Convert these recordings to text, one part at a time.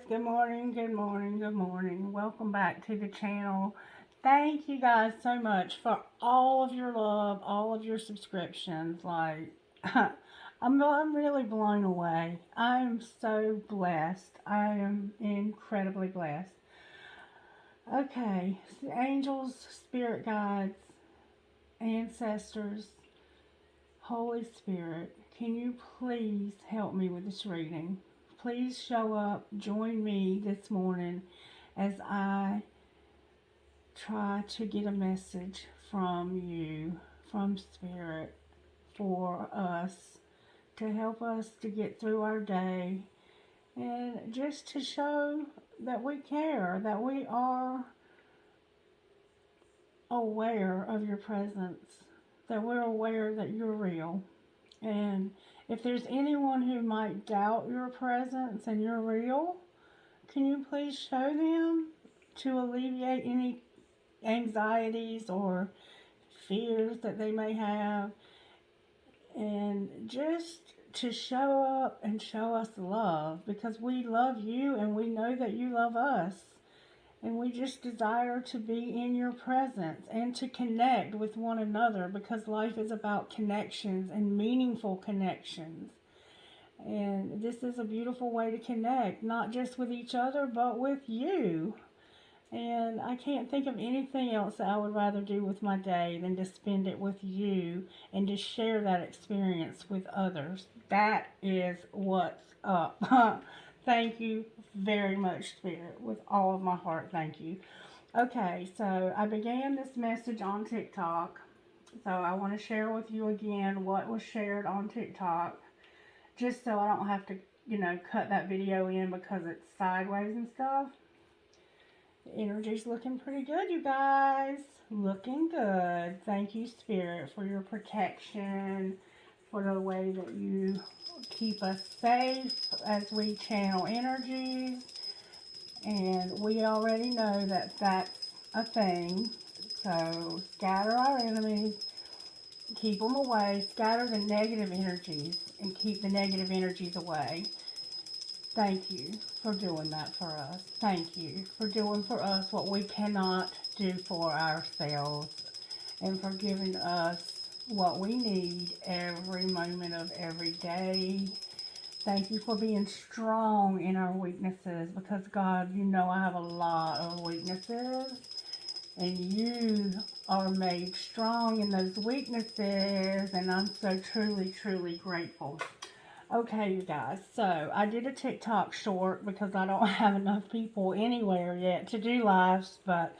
Good morning, good morning, good morning. Welcome back to the channel. Thank you guys so much for all of your love, all of your subscriptions. Like, I'm really blown away. I am so blessed. I am incredibly blessed. Okay, angels, spirit guides, ancestors, Holy Spirit, can you please help me with this reading? Please show up, join me this morning as I try to get a message from you, from Spirit, for us, to help us to get through our day, and just to show that we care, that we are aware of your presence, that we're aware that you're real. And if there's anyone who might doubt your presence and you're real, can you please show them to alleviate any anxieties or fears that they may have, and just to show up and show us love, because we love you and we know that you love us. And we just desire to be in your presence and to connect with one another, because life is about connections and meaningful connections. And this is a beautiful way to connect, not just with each other, but with you. And I can't think of anything else that I would rather do with my day than to spend it with you and to share that experience with others. That is what's up. Thank you very much, Spirit, with all of my heart. Thank you. Okay, so I began this message on TikTok. So I want to share with you again what was shared on TikTok, just so I don't have to, cut that video in because it's sideways and stuff. The energy's looking pretty good, you guys. Looking good. Thank you, Spirit, for your protection, for the way that you keep us safe as we channel energies. And we already know that that's a thing. So scatter our enemies, keep them away, scatter the negative energies, and keep the negative energies away. Thank you for doing that for us. Thank you for doing for us what we cannot do for ourselves, and for giving us what we need every moment of every day. Thank you for being strong in our weaknesses, because God, you know I have a lot of weaknesses, and you are made strong in those weaknesses, and I'm so truly, truly grateful. Okay, you guys, so I did a TikTok short because I don't have enough people anywhere yet to do lives, but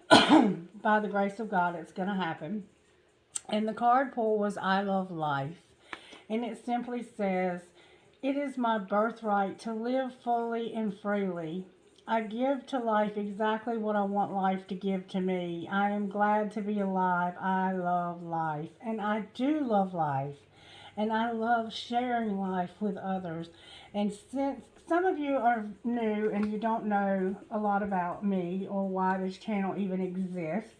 by the grace of God, it's going to happen. And the card pull was I Love Life. And it simply says, it is my birthright to live fully and freely. I give to life exactly what I want life to give to me. I am glad to be alive. I love life. And I do love life. And I love sharing life with others. And since some of you are new and you don't know a lot about me or why this channel even exists,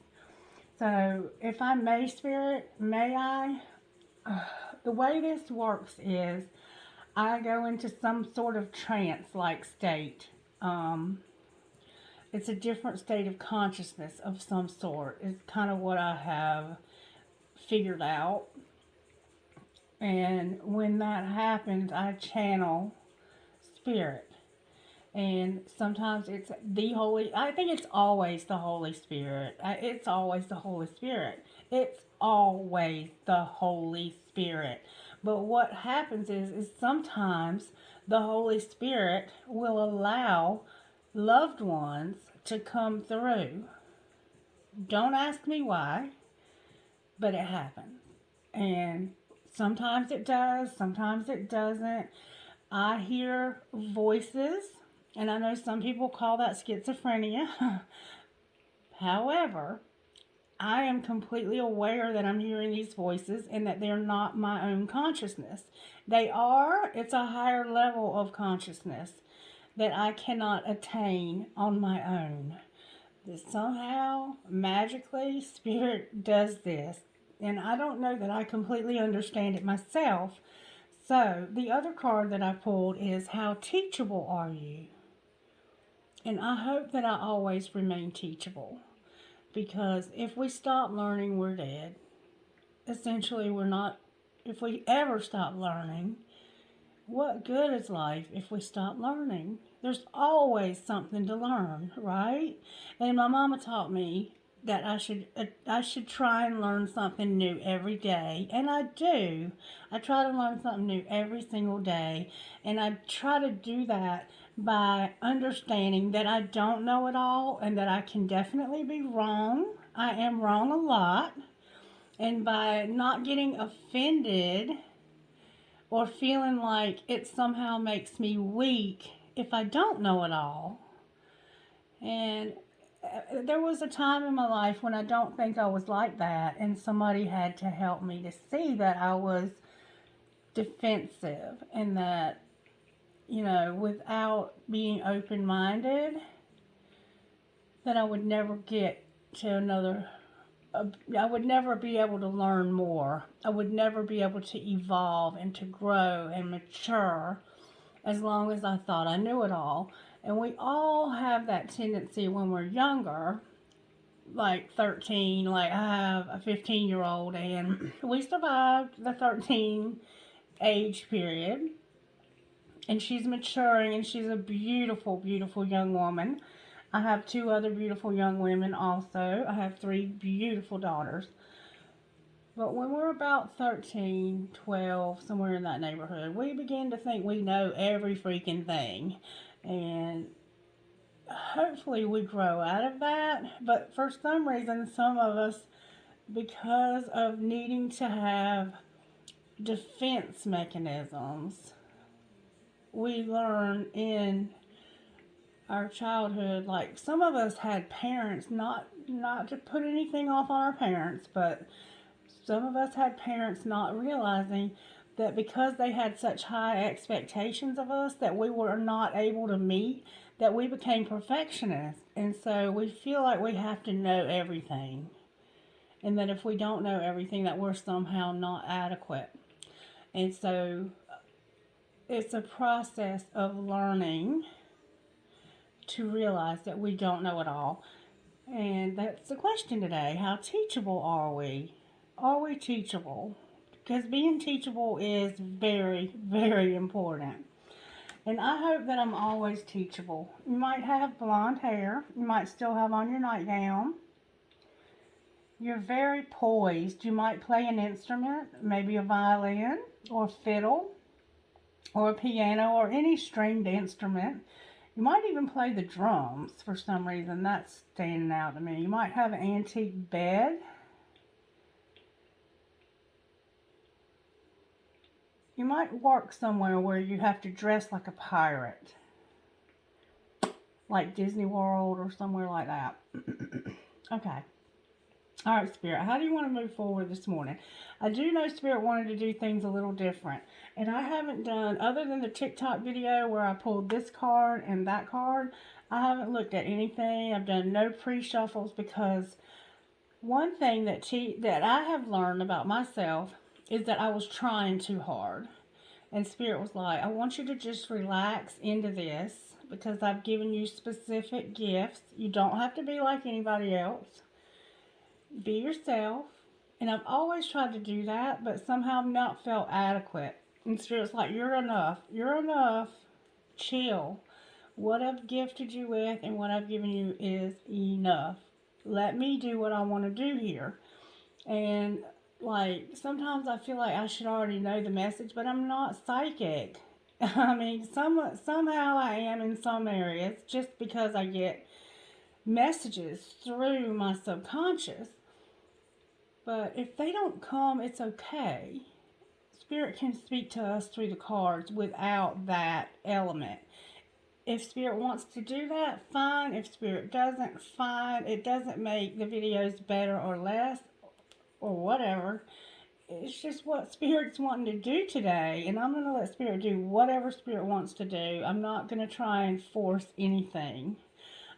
so if I may, Spirit, may I? The way this works is I go into some sort of trance-like state. It's a different state of consciousness of some sort. It's kind of what I have figured out. And when that happens, I channel Spirit. And sometimes it's I think it's always the Holy Spirit. It's always the Holy Spirit. It's always the Holy Spirit. But what happens is sometimes the Holy Spirit will allow loved ones to come through. Don't ask me why, but it happens. And sometimes it does, sometimes it doesn't. I hear voices, and I know some people call that schizophrenia. However, I am completely aware that I'm hearing these voices and that they're not my own consciousness. They are, it's a higher level of consciousness that I cannot attain on my own. That somehow, magically, Spirit does this. And I don't know that I completely understand it myself. So, the other card that I pulled is, how teachable are you? And I hope that I always remain teachable, because if we stop learning, we're dead. Essentially, we're not, if we ever stop learning, what good is life if we stop learning? There's always something to learn, right? And my mama taught me that I should try and learn something new every day, and I do. I try to learn something new every single day, and I try to do that by understanding that I don't know it all and that I can definitely be wrong. I am wrong a lot, and by not getting offended or feeling like it somehow makes me weak if I don't know it all. And there was a time in my life when I don't think I was like that, and somebody had to help me to see that I was defensive and that, without being open minded, that I would never get to I would never be able to learn more. I would never be able to evolve and to grow and mature as long as I thought I knew it all. And we all have that tendency when we're younger, like 13, like I have a 15-year-old, and we survived the 13 age period. And she's maturing, and she's a beautiful, beautiful young woman. I have two other beautiful young women also. I have three beautiful daughters. But when we're about 13, 12, somewhere in that neighborhood, we begin to think we know every freaking thing. And hopefully we grow out of that. But for some reason, some of us, because of needing to have defense mechanisms, we learn in our childhood, like some of us had parents, not to put anything off on our parents, but some of us had parents not realizing that because they had such high expectations of us that we were not able to meet, that we became perfectionists. And so we feel like we have to know everything. And that if we don't know everything, that we're somehow not adequate. And so it's a process of learning to realize that we don't know it all. And that's the question today. How teachable are we? Are we teachable? Because being teachable is very, very important. And I hope that I'm always teachable. You might have blonde hair. You might still have on your nightgown. You're very poised. You might play an instrument, maybe a violin or fiddle or a piano or any stringed instrument. You might even play the drums for some reason. That's standing out to me. You might have an antique bed. You might work somewhere where you have to dress like a pirate, like Disney World or somewhere like that. Okay. All right, Spirit, how do you want to move forward this morning? I do know Spirit wanted to do things a little different. And I haven't done, other than the TikTok video where I pulled this card and that card, I haven't looked at anything. I've done no pre-shuffles because one thing that I have learned about myself is that I was trying too hard. And Spirit was like, I want you to just relax into this because I've given you specific gifts. You don't have to be like anybody else. Be yourself. And I've always tried to do that, but somehow not felt adequate. And Spirit's like, you're enough. You're enough. Chill. What I've gifted you with and what I've given you is enough. Let me do what I want to do here. And like, sometimes I feel like I should already know the message, but I'm not psychic. I mean, somehow I am in some areas just because I get messages through my subconscious. But if they don't come, it's okay. Spirit can speak to us through the cards without that element. If Spirit wants to do that, fine. If Spirit doesn't, fine. It doesn't make the videos better or less or whatever. It's just what Spirit's wanting to do today. And I'm going to let Spirit do whatever Spirit wants to do. I'm not going to try and force anything.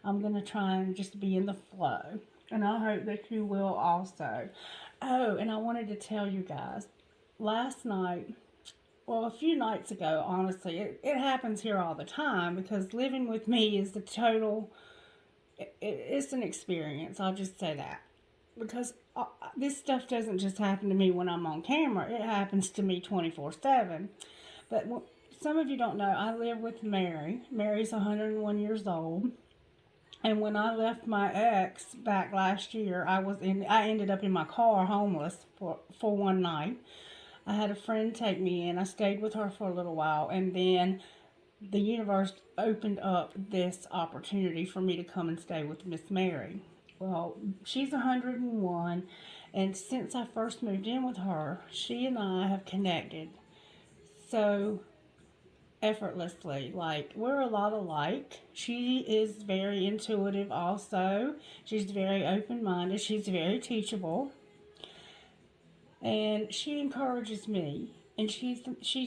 I'm going to try and just be in the flow. And I hope that you will also. Oh, and I wanted to tell you guys, last night, well, a few nights ago, honestly, it happens here all the time because living with me is the total, it's an experience. I'll just say that. Because this stuff doesn't just happen to me when I'm on camera, it happens to me 24/7. But some of you don't know, I live with Mary. Mary's 101 years old. And when I left my ex back last year, I ended up in my car homeless for one night. I had a friend take me in. I stayed with her for a little while, and then the universe opened up this opportunity for me to come and stay with Miss Mary. Well, she's 101, and since I first moved in with her, she and I have connected so effortlessly. Like, we're a lot alike. She is very intuitive also. She's very open-minded. She's very teachable. And she encourages me. And she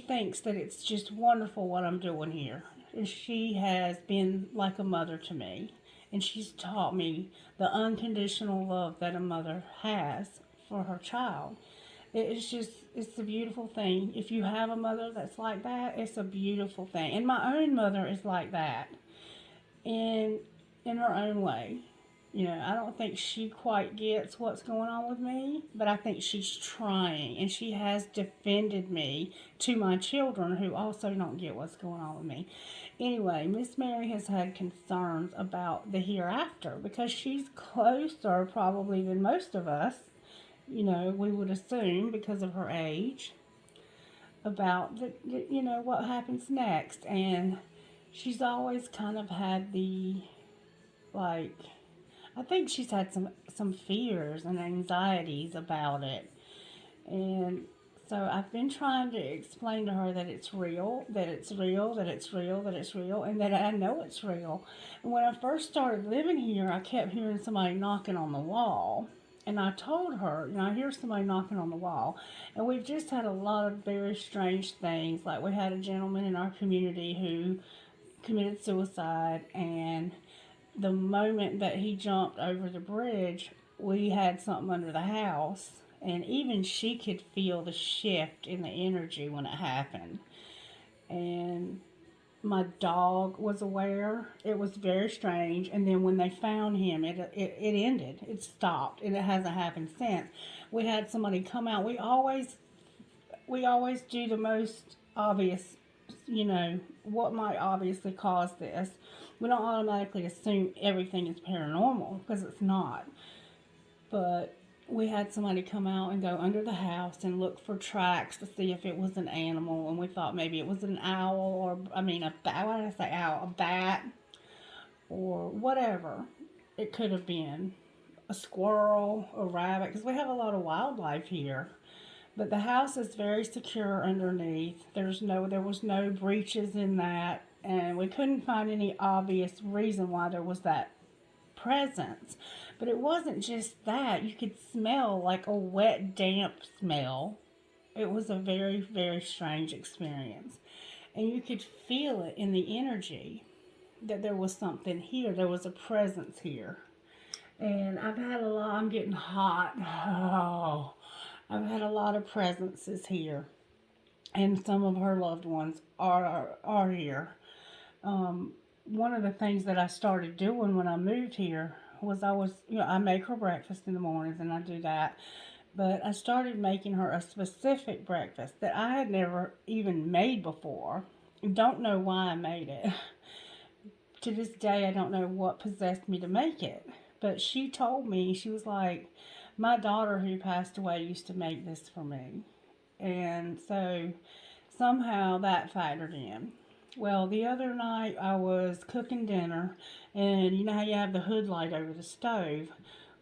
thinks that it's just wonderful what I'm doing here. And she has been like a mother to me. And she's taught me the unconditional love that a mother has for her child. It's a beautiful thing. If you have a mother that's like that, it's a beautiful thing. And my own mother is like that in her own way. You know, I don't think she quite gets what's going on with me, but I think she's trying, and she has defended me to my children who also don't get what's going on with me. Anyway, Miss Mary has had concerns about the hereafter because she's closer probably than most of us, you know, we would assume because of her age, about you know, what happens next. And she's always kind of had the, like, I think she's had some fears and anxieties about it. And so I've been trying to explain to her that it's real, that it's real, that it's real, that it's real, and that I know it's real. And when I first started living here, I kept hearing somebody knocking on the wall. And I told her, you know, I hear somebody knocking on the wall. And we've just had a lot of very strange things. Like, we had a gentleman in our community who committed suicide, and the moment that he jumped over the bridge, we had something under the house. And even she could feel the shift in the energy when it happened. And my dog was aware. It was very strange. And then when they found him, it ended. It stopped, and it hasn't happened since. We had somebody come out. We always do the most obvious, you know, what might obviously cause this. We don't automatically assume everything is paranormal because it's not. But we had somebody come out and go under the house and look for tracks to see if it was an animal, and we thought maybe it was an owl, or, I mean, a bat. Why did I say owl? A bat, or whatever. It could have been a squirrel, a rabbit, because we have a lot of wildlife here. But the house is very secure underneath. There was no breaches in that, and we couldn't find any obvious reason why there was that presence. But it wasn't just that. You could smell like a wet, damp smell. It was a very, very strange experience. And you could feel it in the energy that there was something here. There was a presence here. And I've had a lot, I'm getting hot. Oh, I've had a lot of presences here. And some of her loved ones are here. One of the things that I started doing when I moved here was I make her breakfast in the mornings, and I do that. But I started making her a specific breakfast that I had never even made before. Don't know why I made it. To this day, I don't know what possessed me to make it. But she told me, she was like, my daughter who passed away used to make this for me. And so somehow that factored in. Well, the other night I was cooking dinner, and you know how you have the hood light over the stove?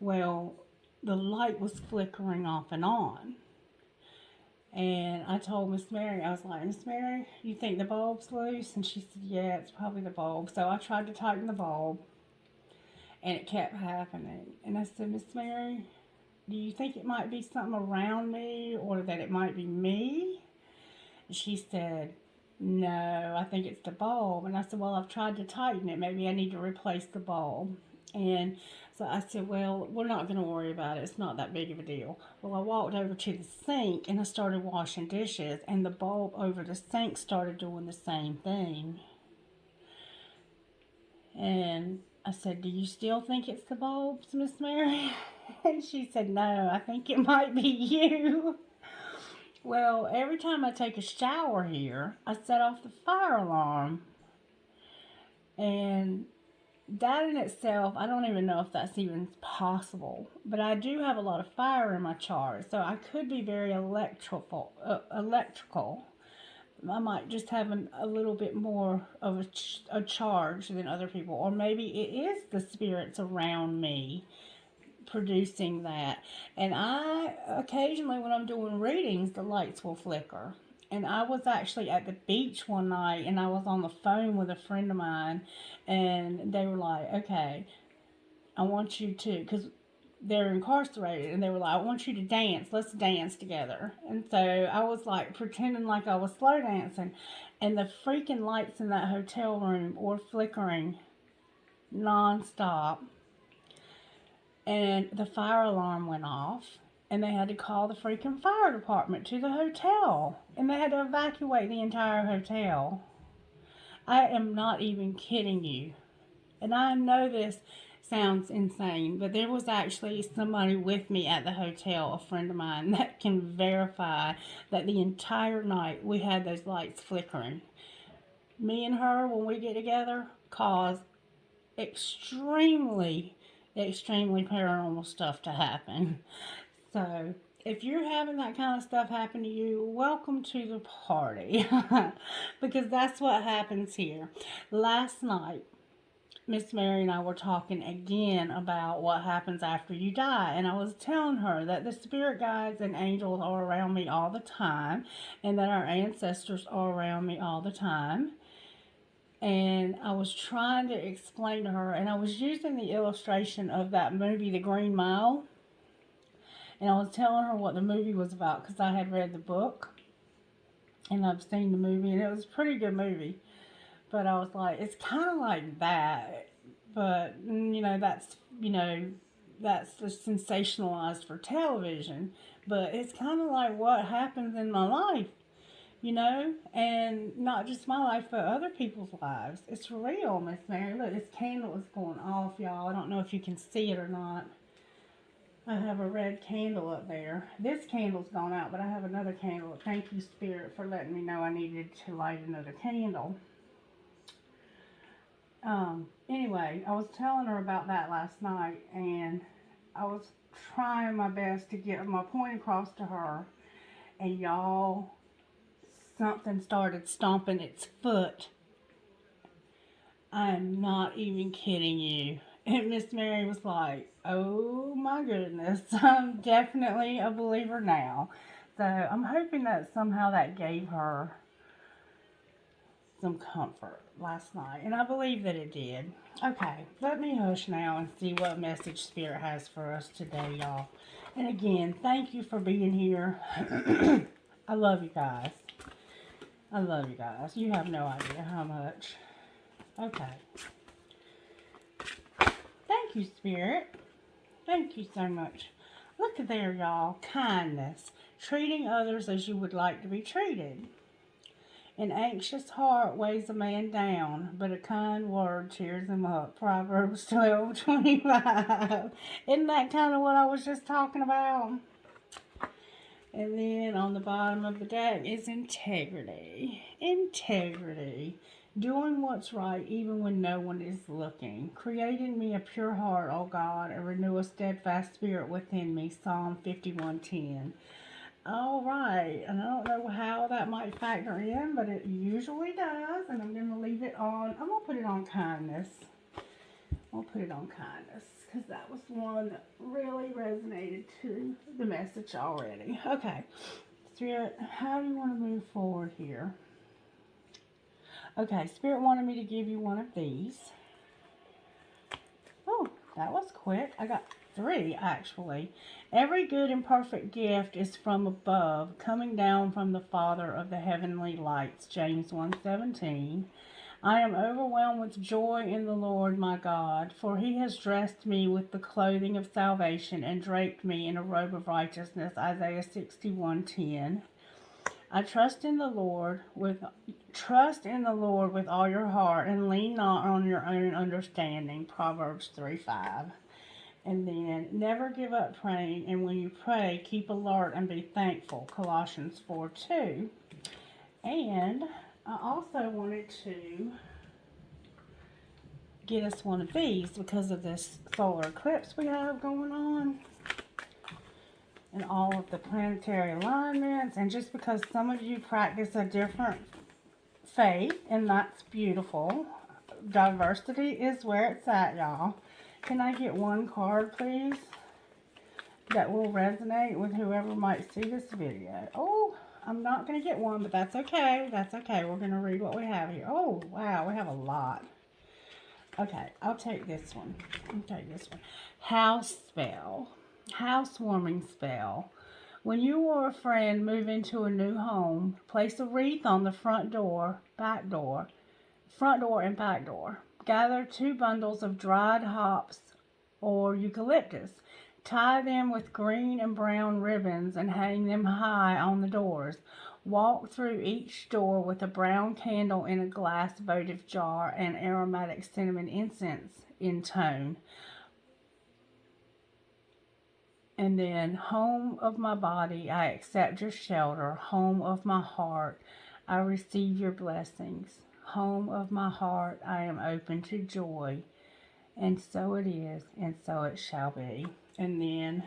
Well, the light was flickering off and on. And I told Miss Mary, I was like, Miss Mary, you think the bulb's loose? And she said, yeah, it's probably the bulb. So I tried to tighten the bulb, and it kept happening. And I said, Miss Mary, do you think it might be something around me, or that it might be me? And she said, no, I think it's the bulb. And I said, well, I've tried to tighten it. Maybe I need to replace the bulb. And so I said, well, we're not going to worry about it. It's not that big of a deal. Well, I walked over to the sink and I started washing dishes, and the bulb over the sink started doing the same thing. And I said, do you still think it's the bulbs, Miss Mary? And she said, no, I think it might be you. Well, every time I take a shower here, I set off the fire alarm. And that in itself, I don't even know if that's even possible. But I do have a lot of fire in my chart, so I could be very electrical. I might just have a little bit more of a charge than other people. Or maybe it is the spirits around me producing that. And I, occasionally when I'm doing readings, the lights will flicker. And I was actually at the beach one night, and I was on the phone with a friend of mine, and they were like, okay, I want you to, because they're incarcerated, and they were like, I want you to dance. Let's dance together. And so I was like pretending like I was slow dancing, and the freaking lights in that hotel room were flickering nonstop. And the fire alarm went off, and they had to call the freaking fire department to the hotel, and they had to evacuate the entire hotel. I am not even kidding you. And I know this sounds insane, but there was actually somebody with me at the hotel, a friend of mine, that can verify that the entire night we had those lights flickering. Me and her, when we get together, cause extremely paranormal stuff to happen. So if you're having that kind of stuff happen to you, welcome to the party. Because that's what happens here. Last night, Miss Mary and I were talking again about what happens after you die. And I was telling her that the spirit guides and angels are around me all the time, and that our ancestors are around me all the time. And I was trying to explain to her, and I was using the illustration of that movie, The Green Mile. And I was telling her what the movie was about, because I had read the book, and I've seen the movie, and it was a pretty good movie. But I was like, it's kind of like that, but, that's just sensationalized for television. But it's kind of like what happens in my life. And not just my life, but other people's lives. It's real, Miss Mary. Look, this candle is going off, y'all. I don't know if you can see it or not. I have a red candle up there. This candle's gone out, but I have another candle. Thank you, Spirit, for letting me know I needed to light another candle. Anyway, I was telling her about that last night, and I was trying my best to get my point across to her, and y'all, something started stomping its foot. I am not even kidding you. And Miss Mary was like, oh my goodness, I'm definitely a believer now. So I'm hoping that somehow that gave her some comfort last night. And I believe that it did. Okay, let me hush now and see what message Spirit has for us today, y'all. And again, thank you for being here. I love you guys. I love you guys. You have no idea how much. Okay. Thank you, Spirit. Thank you so much. Look at there, y'all. Kindness. Treating others as you would like to be treated. An anxious heart weighs a man down, but a kind word cheers him up. Proverbs 12:25. Isn't that kind of what I was just talking about? And then on the bottom of the deck is integrity. Integrity. Doing what's right even when no one is looking. Create in me a pure heart, O God, and renew a steadfast spirit within me. Psalm 51:10. All right. And I don't know how that might factor in, but it usually does. And I'm going to leave it on. I'm going to put it on kindness. I'll put it on kindness, because that was one that really resonated to the message already. Okay, Spirit, how do you want to move forward here? Okay, Spirit wanted me to give you one of these. Oh, that was quick. I got 3, actually. Every good and perfect gift is from above, coming down from the Father of the heavenly lights, James 1:17. I am overwhelmed with joy in the Lord my God, for he has dressed me with the clothing of salvation and draped me in a robe of righteousness. Isaiah 61:10. I trust in the Lord with all your heart and lean not on your own understanding. Proverbs 3:5. And then never give up praying, and when you pray, keep alert and be thankful. Colossians 4:2. And I also wanted to get us one of these because of this solar eclipse we have going on and all of the planetary alignments, and just because some of you practice a different faith, and that's beautiful. Diversity is where it's at, y'all. Can I get one card, please, that will resonate with whoever might see this video? Oh, I'm not going to get one, but that's okay. That's okay. We're going to read what we have here. Oh, wow, we have a lot. Okay, I'll take this one. House spell. Housewarming spell. When you or a friend move into a new home, place a wreath on the front door and back door. Gather 2 bundles of dried hops or eucalyptus. Tie them with green and brown ribbons and hang them high on the doors. Walk through each door with a brown candle in a glass votive jar and aromatic cinnamon incense in tone. And then, home of my body, I accept your shelter. Home of my heart, I receive your blessings. Home of my heart, I am open to joy. And so it is, and so it shall be. And then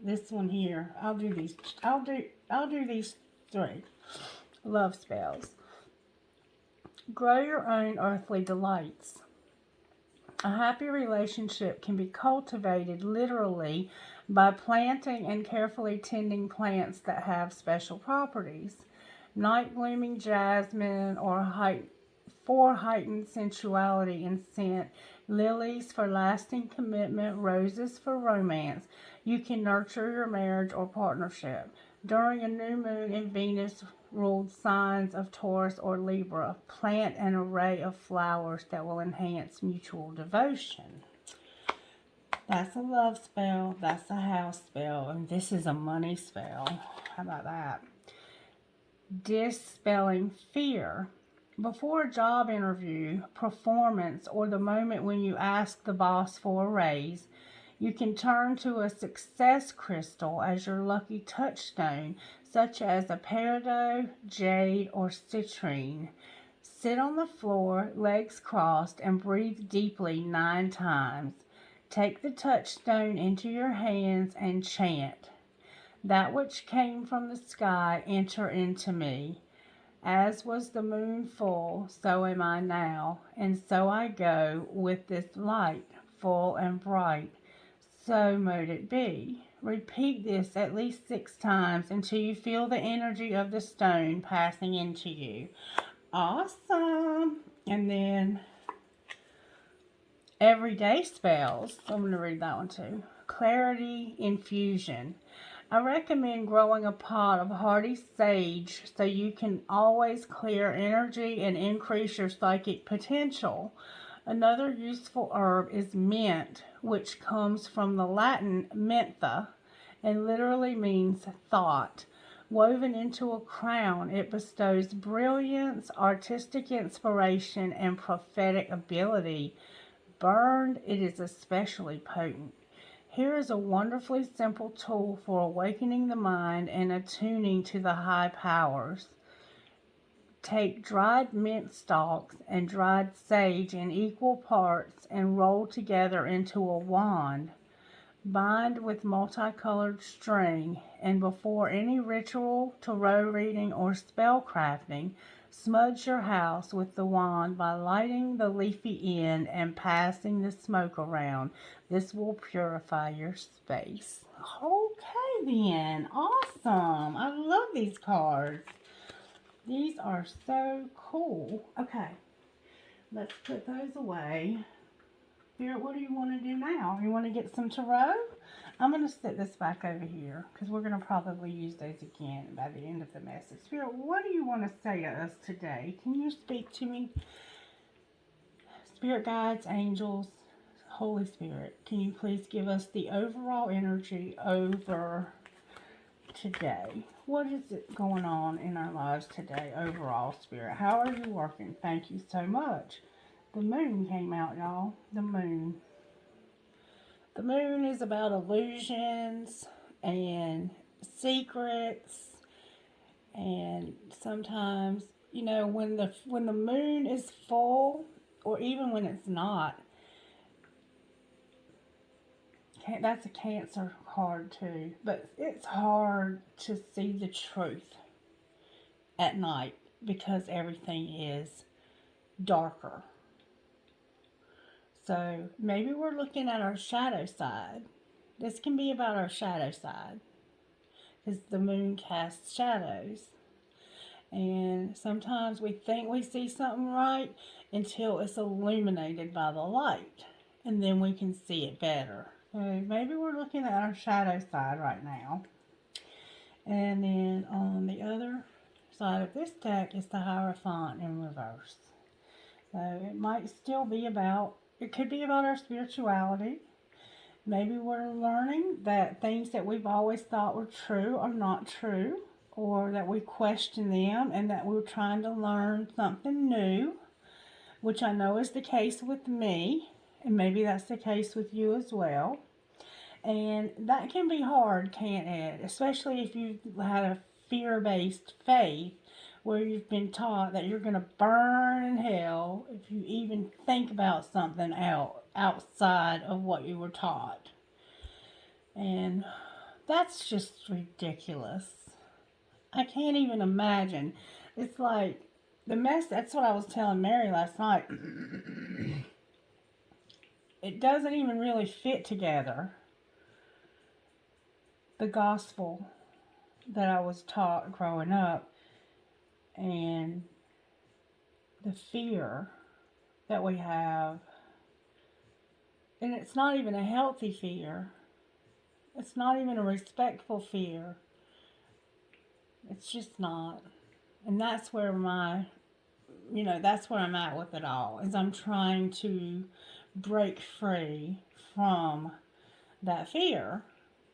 this one here, I'll do these 3 love spells. Grow your own earthly delights. A happy relationship can be cultivated literally by planting and carefully tending plants that have special properties. Night blooming jasmine for heightened sensuality and scent, lilies for lasting commitment, roses for romance. You can nurture your marriage or partnership. During a new moon in Venus-ruled signs of Taurus or Libra, plant an array of flowers that will enhance mutual devotion. That's a love spell, that's a house spell, and this is a money spell. How about that? Dispelling fear. Before a job interview, performance, or the moment when you ask the boss for a raise, you can turn to a success crystal as your lucky touchstone, such as a peridot, jade, or citrine. Sit on the floor, legs crossed, and breathe deeply 9 times. Take the touchstone into your hands and chant, "That which came from the sky, enter into me. As was the moon full, so am I now, and so I go with this light, full and bright. So mote it be." Repeat this at least 6 times until you feel the energy of the stone passing into you. Awesome. And then everyday spells. I'm going to read that one too. Clarity infusion. I recommend growing a pot of hardy sage so you can always clear energy and increase your psychic potential. Another useful herb is mint, which comes from the Latin mentha and literally means thought. Woven into a crown, it bestows brilliance, artistic inspiration, and prophetic ability. Burned, it is especially potent. Here is a wonderfully simple tool for awakening the mind and attuning to the high powers. Take dried mint stalks and dried sage in equal parts and roll together into a wand. Bind with multicolored string, and before any ritual, tarot reading, or spell crafting, smudge your house with the wand by lighting the leafy end and passing the smoke around. This will purify your space. Okay then, awesome. I love these cards. These are so cool. Okay, let's put those away. Spirit, what do you want to do now? You want to get some tarot? I'm going to set this back over here because we're going to probably use those again by the end of the message. Spirit, what do you want to say to us today? Can you speak to me? Spirit guides, angels, Holy Spirit, can you please give us the overall energy over today? What is it going on in our lives today overall, Spirit? How are you working? Thank you so much. The moon came out, y'all. The moon. The moon is about illusions and secrets, and sometimes, you know, when the moon is full, or even when it's not, that's a Cancer card too, but it's hard to see the truth at night because everything is darker. So maybe we're looking at our shadow side. This can be about our shadow side, because the moon casts shadows. And sometimes we think we see something right until it's illuminated by the light, and then we can see it better. So maybe we're looking at our shadow side right now. And then on the other side of this deck is the Hierophant in reverse. So it might still be about, it could be about our spirituality. Maybe we're learning that things that we've always thought were true are not true, or that we question them and that we're trying to learn something new, which I know is the case with me, and maybe that's the case with you as well. And that can be hard, can't it? Especially if you've had a fear-based faith where you've been taught that you're going to burn in hell if you even think about something outside of what you were taught. And that's just ridiculous. I can't even imagine. It's like the mess. That's what I was telling Mary last night. It doesn't even really fit together. The gospel that I was taught growing up and the fear that we have. And it's not even a healthy fear. It's not even a respectful fear. It's just not. And that's where that's where I'm at with it all, is I'm trying to break free from that fear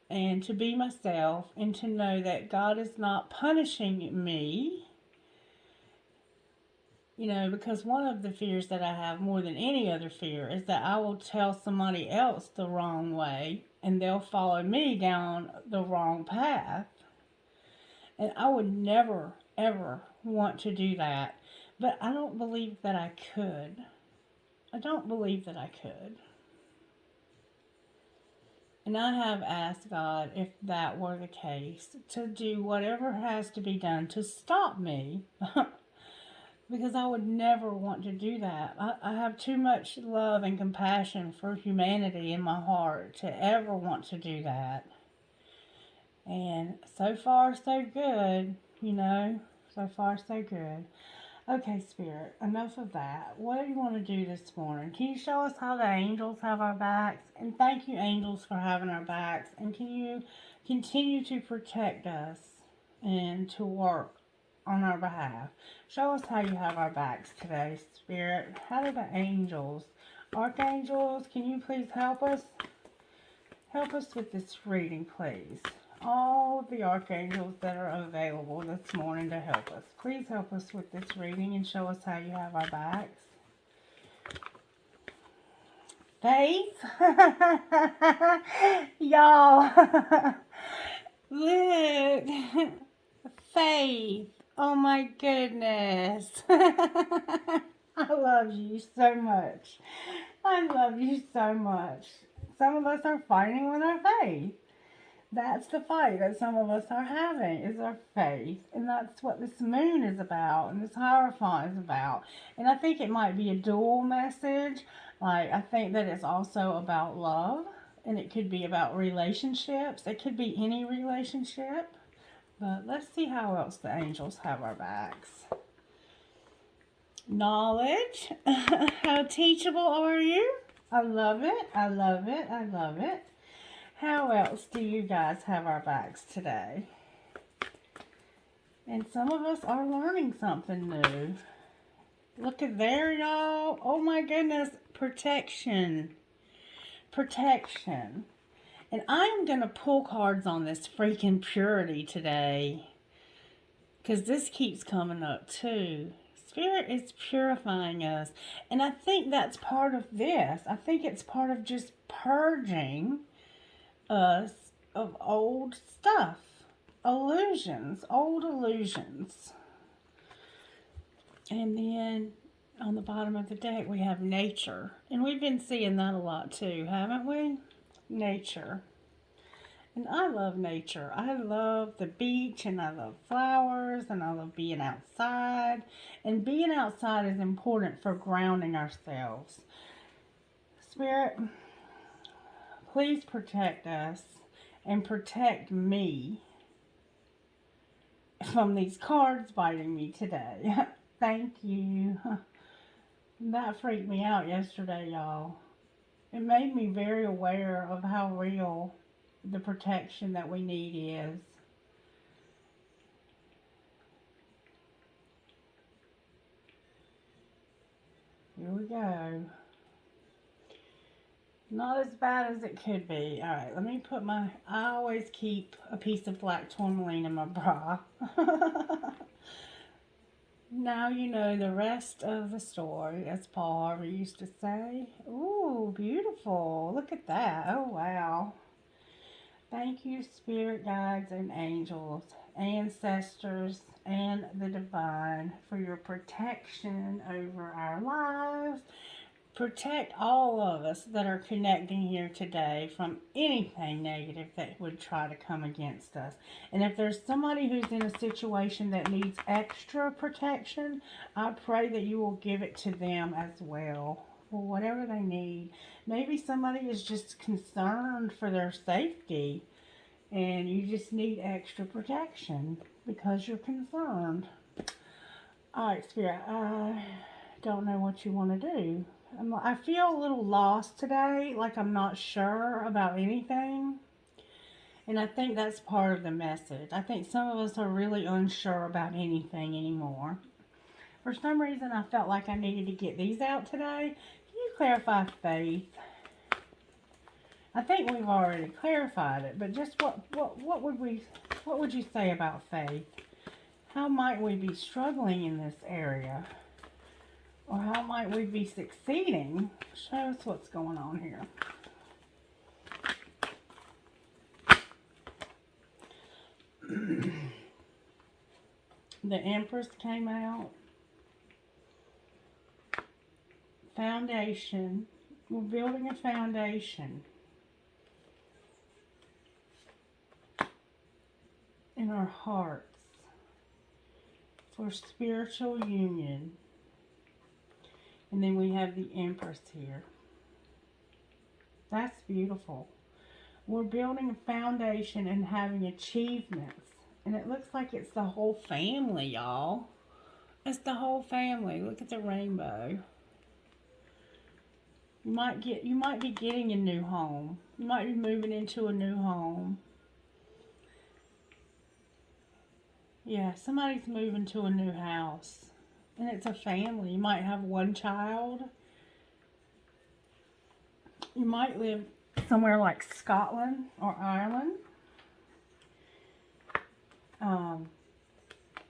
and to be myself and to know that God is not punishing me. Because one of the fears that I have more than any other fear is that I will tell somebody else the wrong way and they'll follow me down the wrong path. And I would never, ever want to do that. But I don't believe that I could. I don't believe that I could. And I have asked God, if that were the case, to do whatever has to be done to stop me. Because I would never want to do that. I have too much love and compassion for humanity in my heart to ever want to do that. And so far, so good, So far, so good. Okay, Spirit, enough of that. What do you want to do this morning? Can you show us how the angels have our backs? And thank you, angels, for having our backs. And can you continue to protect us and to work on our behalf? Show us how you have our backs today, Spirit. How do the angels, archangels, can you please help us? Help us with this reading, please. All of the archangels that are available this morning to help us. Please help us with this reading and show us how you have our backs. Faith? Y'all. Look. Faith. Oh my goodness. I love you so much. I love you so much. Some of us are fighting with our faith. That's the fight that some of us are having, is our faith. And that's what this moon is about, and this Hierophant is about. And I think it might be a dual message. Like, I think that it's also about love, and it could be about relationships. It could be any relationship. But let's see how else the angels have our backs. Knowledge. How teachable are you? I love it. I love it. I love it. How else do you guys have our backs today? And some of us are learning something new. Look at there, y'all. Oh my goodness. Protection. Protection. And I'm going to pull cards on this freaking purity today, because this keeps coming up too. Spirit is purifying us. And I think that's part of this. I think it's part of just purging us of old stuff. Illusions. Old illusions. And then on the bottom of the deck we have nature. And we've been seeing that a lot too, haven't we? Nature. And I love nature. I love the beach, and I love flowers, and I love being outside. And being outside is important for grounding ourselves. Spirit, please protect us and protect me from these cards biting me today. Thank you. That freaked me out yesterday, y'all. It made me very aware of how real the protection that we need is. Here we go. Not as bad as it could be. Alright, let me put I always keep a piece of black tourmaline in my bra. Now you know the rest of the story, as Paul Harvey used to say. Ooh, beautiful. Look at that. Oh, wow. Thank you, spirit guides and angels, ancestors, and the divine for your protection over our lives. Protect all of us that are connecting here today from anything negative that would try to come against us. And if there's somebody who's in a situation that needs extra protection, I pray that you will give it to them as well, for whatever they need. Maybe somebody is just concerned for their safety, and you just need extra protection because you're concerned. Alright, Spirit, I don't know what you want to do. I feel a little lost today, like I'm not sure about anything. And I think that's part of the message. I think some of us are really unsure about anything anymore. For some reason, I felt like I needed to get these out today. Can you clarify faith? I think we've already clarified it, but just what would you say about faith? How might we be struggling in this area? Or how might we be succeeding? Show us what's going on here. The Empress came out. Foundation. We're building a foundation in our hearts for spiritual union. And then we have the Empress here. That's beautiful. We're building a foundation and having achievements. And it looks like it's the whole family, y'all. It's the whole family. Look at the rainbow. You might be getting a new home. You might be moving into a new home. Yeah, somebody's moving to a new house. And it's a family. You might have one child. You might live somewhere like Scotland or Ireland.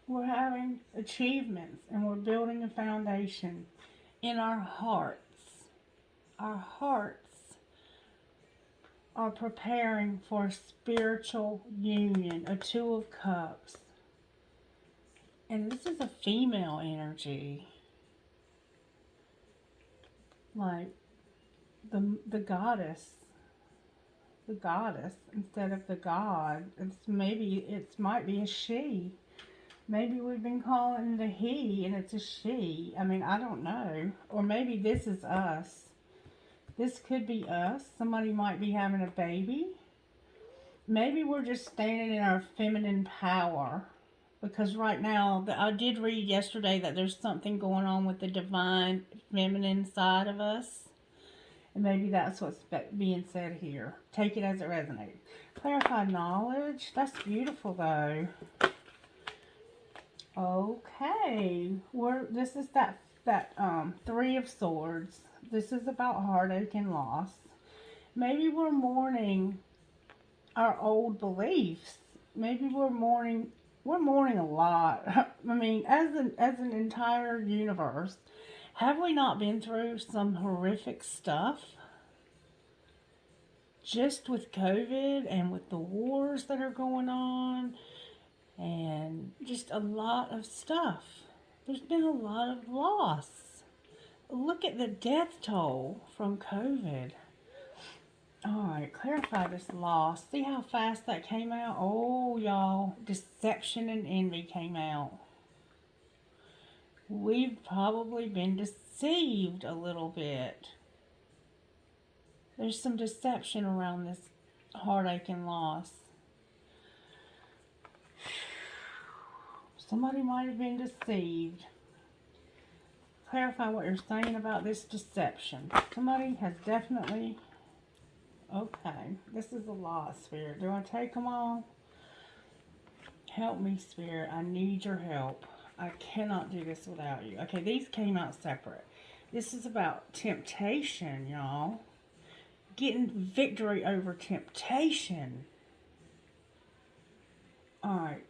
We're having achievements, and we're building a foundation in our hearts. Our hearts are preparing for spiritual union, a Two of Cups. And this is a female energy. Like the goddess. The goddess instead of the god. It might be a she. Maybe we've been calling it a he and it's a she. I mean, I don't know. Or maybe this is us. This could be us. Somebody might be having a baby. Maybe we're just standing in our feminine power. Because right now, I did read yesterday that there's something going on with the divine feminine side of us. And maybe that's what's being said here. Take it as it resonates. Clarify knowledge. That's beautiful, though. Okay. This is that that Three of Swords. This is about heartache and loss. Maybe we're mourning our old beliefs. Maybe we're mourning a lot. I mean, as an entire universe, have we not been through some horrific stuff? Just with COVID and with the wars that are going on and just a lot of stuff. There's been a lot of loss. Look at the death toll from COVID. Alright, clarify this loss. See how fast that came out? Oh, y'all. Deception and envy came out. We've probably been deceived a little bit. There's some deception around this heartache and loss. Somebody might have been deceived. Clarify what you're saying about this deception. Somebody has definitely... Okay, this is a lot, Spirit. Do I take them all? Help me, Spirit. I need your help. I cannot do this without you. Okay, these came out separate. This is about temptation, y'all. Getting victory over temptation. Alright,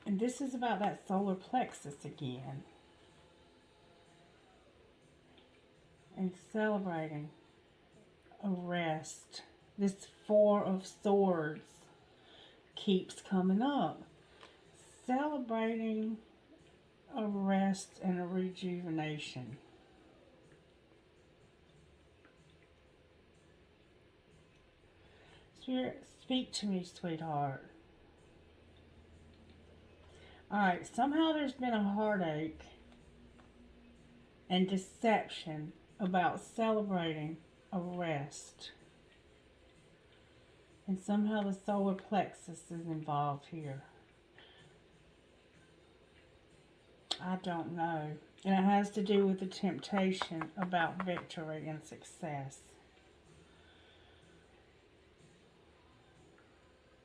and this is about that solar plexus again. And celebrating a rest. This Four of Swords keeps coming up. Celebrating a rest and a rejuvenation. Spirit, speak to me, sweetheart. Alright, somehow there's been a heartache and deception about celebrating a rest. And somehow the solar plexus is involved here. I don't know. And it has to do with the temptation about victory and success.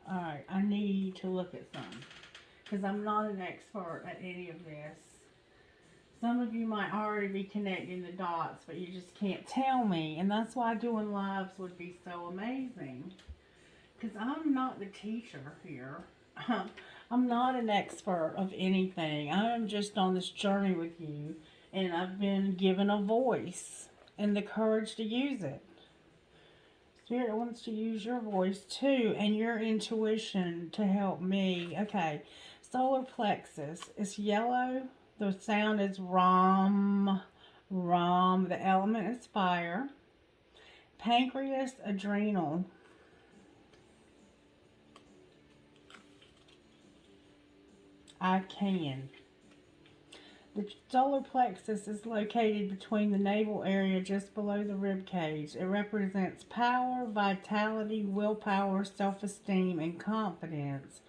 Alright, I need to look at some. Because I'm not an expert at any of this. Some of you might already be connecting the dots, but you just can't tell me. And that's why doing lives would be so amazing. Because I'm not the teacher here. I'm not an expert of anything. I'm just on this journey with you. And I've been given a voice and the courage to use it. Spirit wants to use your voice too and your intuition to help me. Okay, solar plexus. It's yellow. The sound is rom, rom. The element is fire. Pancreas, adrenal. I can. The solar plexus is located between the navel area just below the rib cage. It represents power, vitality, willpower, self-esteem, and confidence.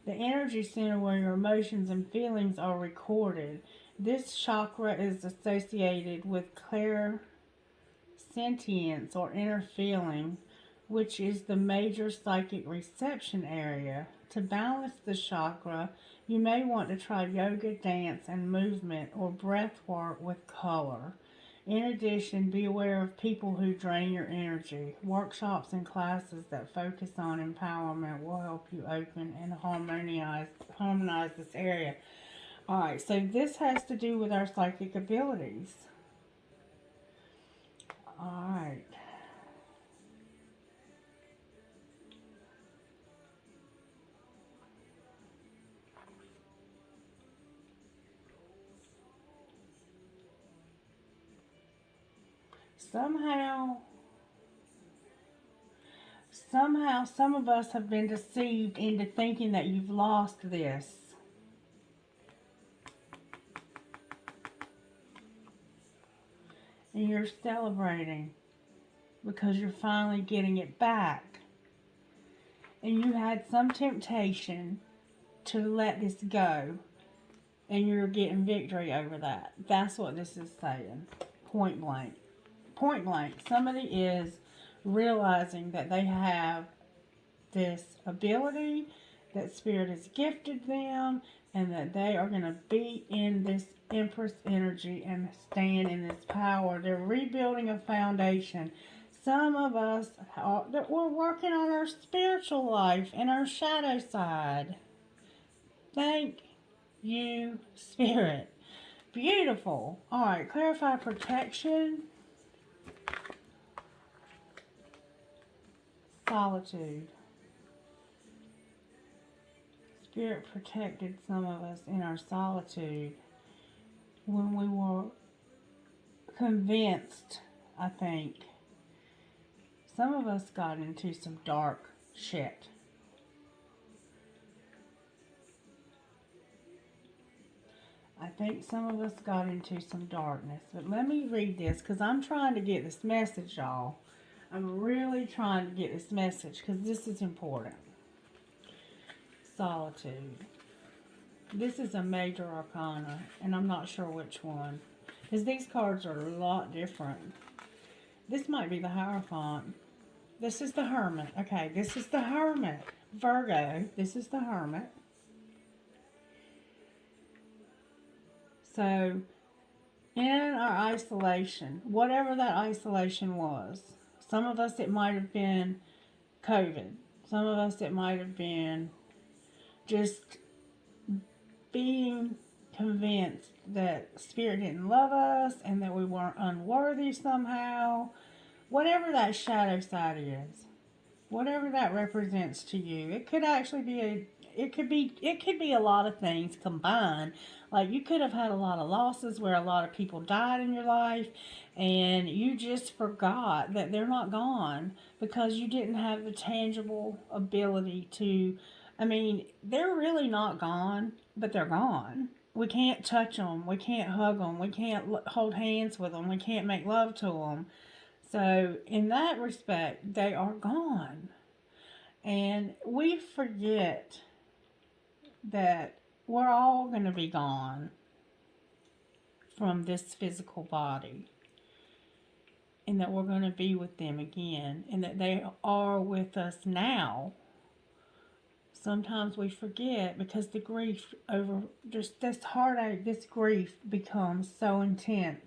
The energy center where your emotions and feelings are recorded. This chakra is associated with clairsentience or inner feeling, which is the major psychic reception area. To balance the chakra, you may want to try yoga, dance, and movement, or breath work with color. In addition, be aware of people who drain your energy. Workshops and classes that focus on empowerment will help you open and harmonize this area. Alright, so this has to do with our psychic abilities. Alright. Somehow, some of us have been deceived into thinking that you've lost this. And you're celebrating because you're finally getting it back. And you had some temptation to let this go. And you're getting victory over that. That's what this is saying. Point blank. Point blank. Somebody is realizing that they have this ability, that Spirit has gifted them, and that they are going to be in this Empress energy and stand in this power. They're rebuilding a foundation. Some of us, we're working on our spiritual life and our shadow side. Thank you, Spirit. Beautiful. All right, clarify protection. Solitude. Spirit protected some of us in our solitude when we were convinced, I think. Some of us got into some dark shit. I think some of us got into some darkness. But let me read this because I'm trying to get this message, y'all. I'm really trying to get this message because this is important. Solitude. This is a major arcana, and I'm not sure which one. Because these cards are a lot different. This might be the Hierophant. This is the Hermit. Okay, this is the Hermit. Virgo, this is the Hermit. So, in our isolation, whatever that isolation was, some of us it might have been COVID. Some of us it might have been just being convinced that Spirit didn't love us and that we weren't unworthy somehow. Whatever that shadow side is, whatever that represents to you, it could actually be it could be a lot of things combined. Like you could have had a lot of losses where a lot of people died in your life and you just forgot that they're not gone because you didn't have the tangible ability to, I mean, they're really not gone, but they're gone. We can't touch them. We can't hug them. We can't hold hands with them. We can't make love to them. So in that respect, they are gone. And we forget that we're all going to be gone from this physical body. And that we're going to be with them again. And that they are with us now. Sometimes we forget because the grief over just this heartache, this grief becomes so intense.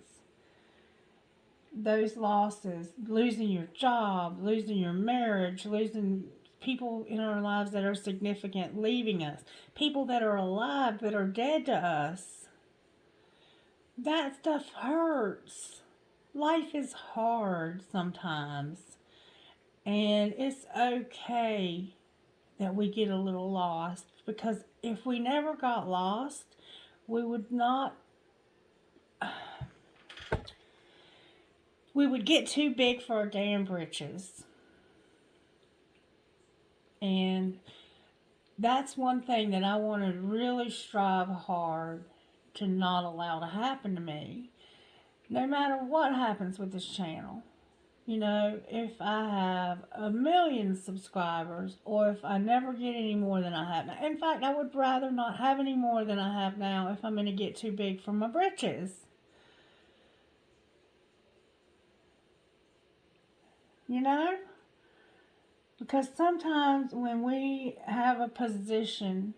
Those losses, losing your job, losing your marriage, losing people in our lives that are significant, leaving us, people that are alive that are dead to us. That stuff hurts. Life is hard sometimes. And it's okay that we get a little lost, because if we never got lost, we would get too big for our damn britches. And that's one thing that I want to really strive hard to not allow to happen to me. No matter what happens with this channel. You know, if I have 1 million subscribers, or if I never get any more than I have now. In fact, I would rather not have any more than I have now if I'm going to get too big for my britches. You know? Because sometimes when we have a position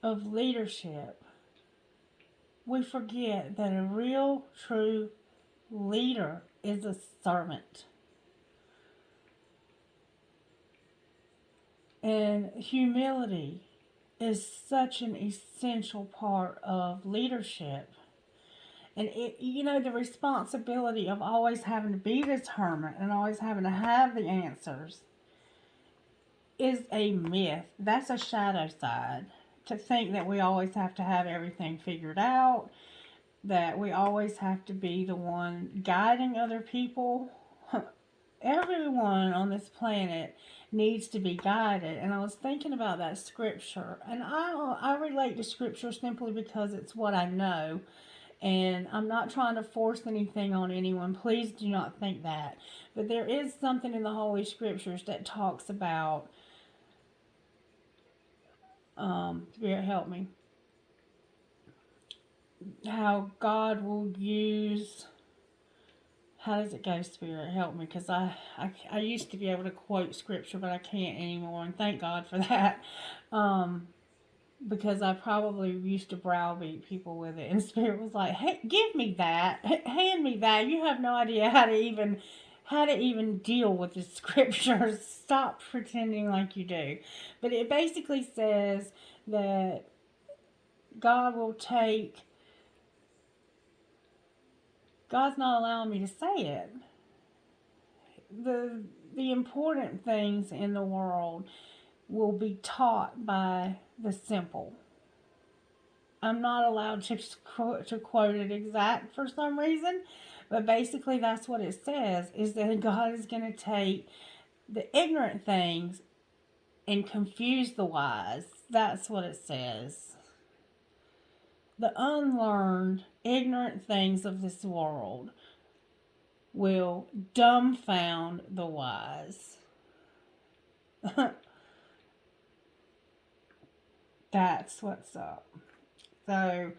of leadership, we forget that a real, true leader is a servant. And humility is such an essential part of leadership. And the responsibility of always having to be this hermit and always having to have the answers is a myth. That's a shadow side. To think that we always have to have everything figured out, that we always have to be the one guiding other people. Everyone on this planet needs to be guided. And I was thinking about that scripture. And I relate to scripture simply because it's what I know. And I'm not trying to force anything on anyone. Please do not think that. But there is something in the Holy Scriptures that talks about, Spirit help me, how God will use, how does it go, Spirit help me, because I used to be able to quote scripture, but I can't anymore, and thank God for that. because I probably used to browbeat people with it, and Spirit was like, "Hey, give me that, hand me that. You have no idea how to even deal with the scriptures. Stop pretending like you do." But it basically says that God will take. God's not allowing me to say it. The important things in the world will be taught by the simple. I'm not allowed to quote it exact for some reason, but basically that's what it says, is that God is going to take the ignorant things and confuse the wise. That's what it says. The unlearned, ignorant things of this world will dumbfound the wise. That's what's up. So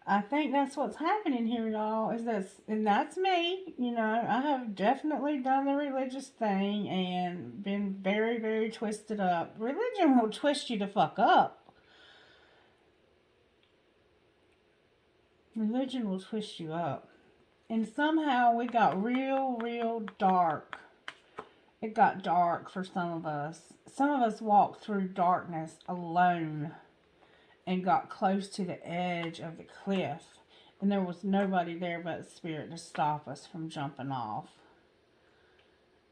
I think that's what's happening here, y'all. And that's me. You know, I have definitely done the religious thing and been very, very twisted up. Religion will twist you to fuck up. Religion will twist you up. And somehow we got real, real dark. It got dark for some of us. Some of us walked through darkness alone and got close to the edge of the cliff. And there was nobody there but Spirit to stop us from jumping off.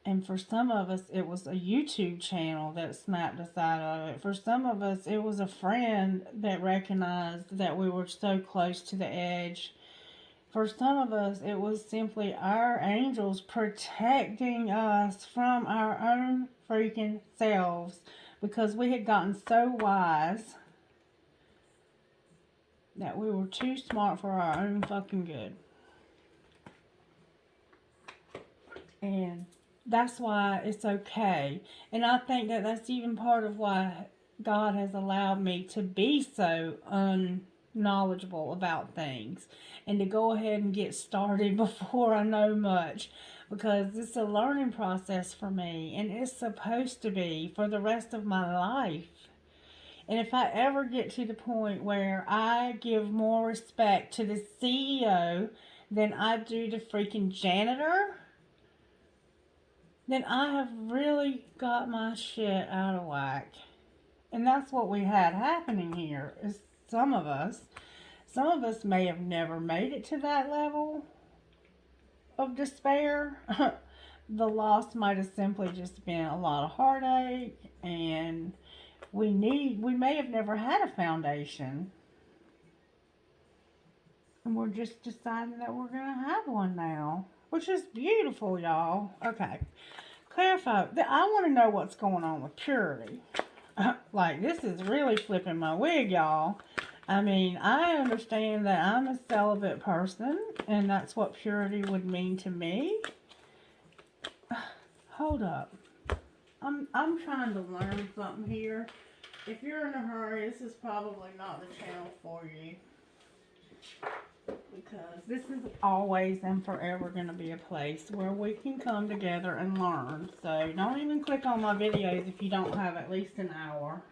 And for some of us, it was a YouTube channel that snapped us out of it. For some of us, it was a friend that recognized that we were so close to the edge. For some of us, it was simply our angels protecting us from our own freaking selves, because we had gotten so wise that we were too smart for our own fucking good. And that's why it's okay. And I think that that's even part of why God has allowed me to be so unknowledgeable about things and to go ahead and get started before I know much, because it's a learning process for me, and it's supposed to be for the rest of my life. And if I ever get to the point where I give more respect to the CEO than I do the freaking janitor, then I have really got my shit out of whack. And that's what we had happening here. Is some of us may have never made it to that level of despair. The loss might have simply just been a lot of heartache, and we may have never had a foundation. And we're just deciding that we're going to have one now, which is beautiful, y'all. Okay. Clarify. I want to know what's going on with purity. Like, this is really flipping my wig, y'all. I mean, I understand that I'm a celibate person, and that's what purity would mean to me. Hold up. I'm trying to learn something here. If you're in a hurry, this is probably not the channel for you, because this is always and forever going to be a place where we can come together and learn. So don't even click on my videos if you don't have at least an hour.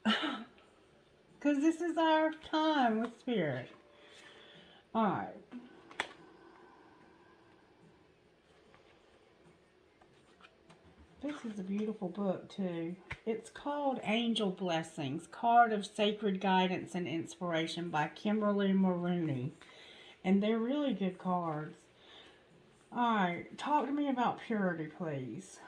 Because this is our time with Spirit. Alright. This is a beautiful book, too. It's called Angel Blessings, Card of Sacred Guidance and Inspiration by Kimberly Maroney. And they're really good cards. Alright, talk to me about purity, please.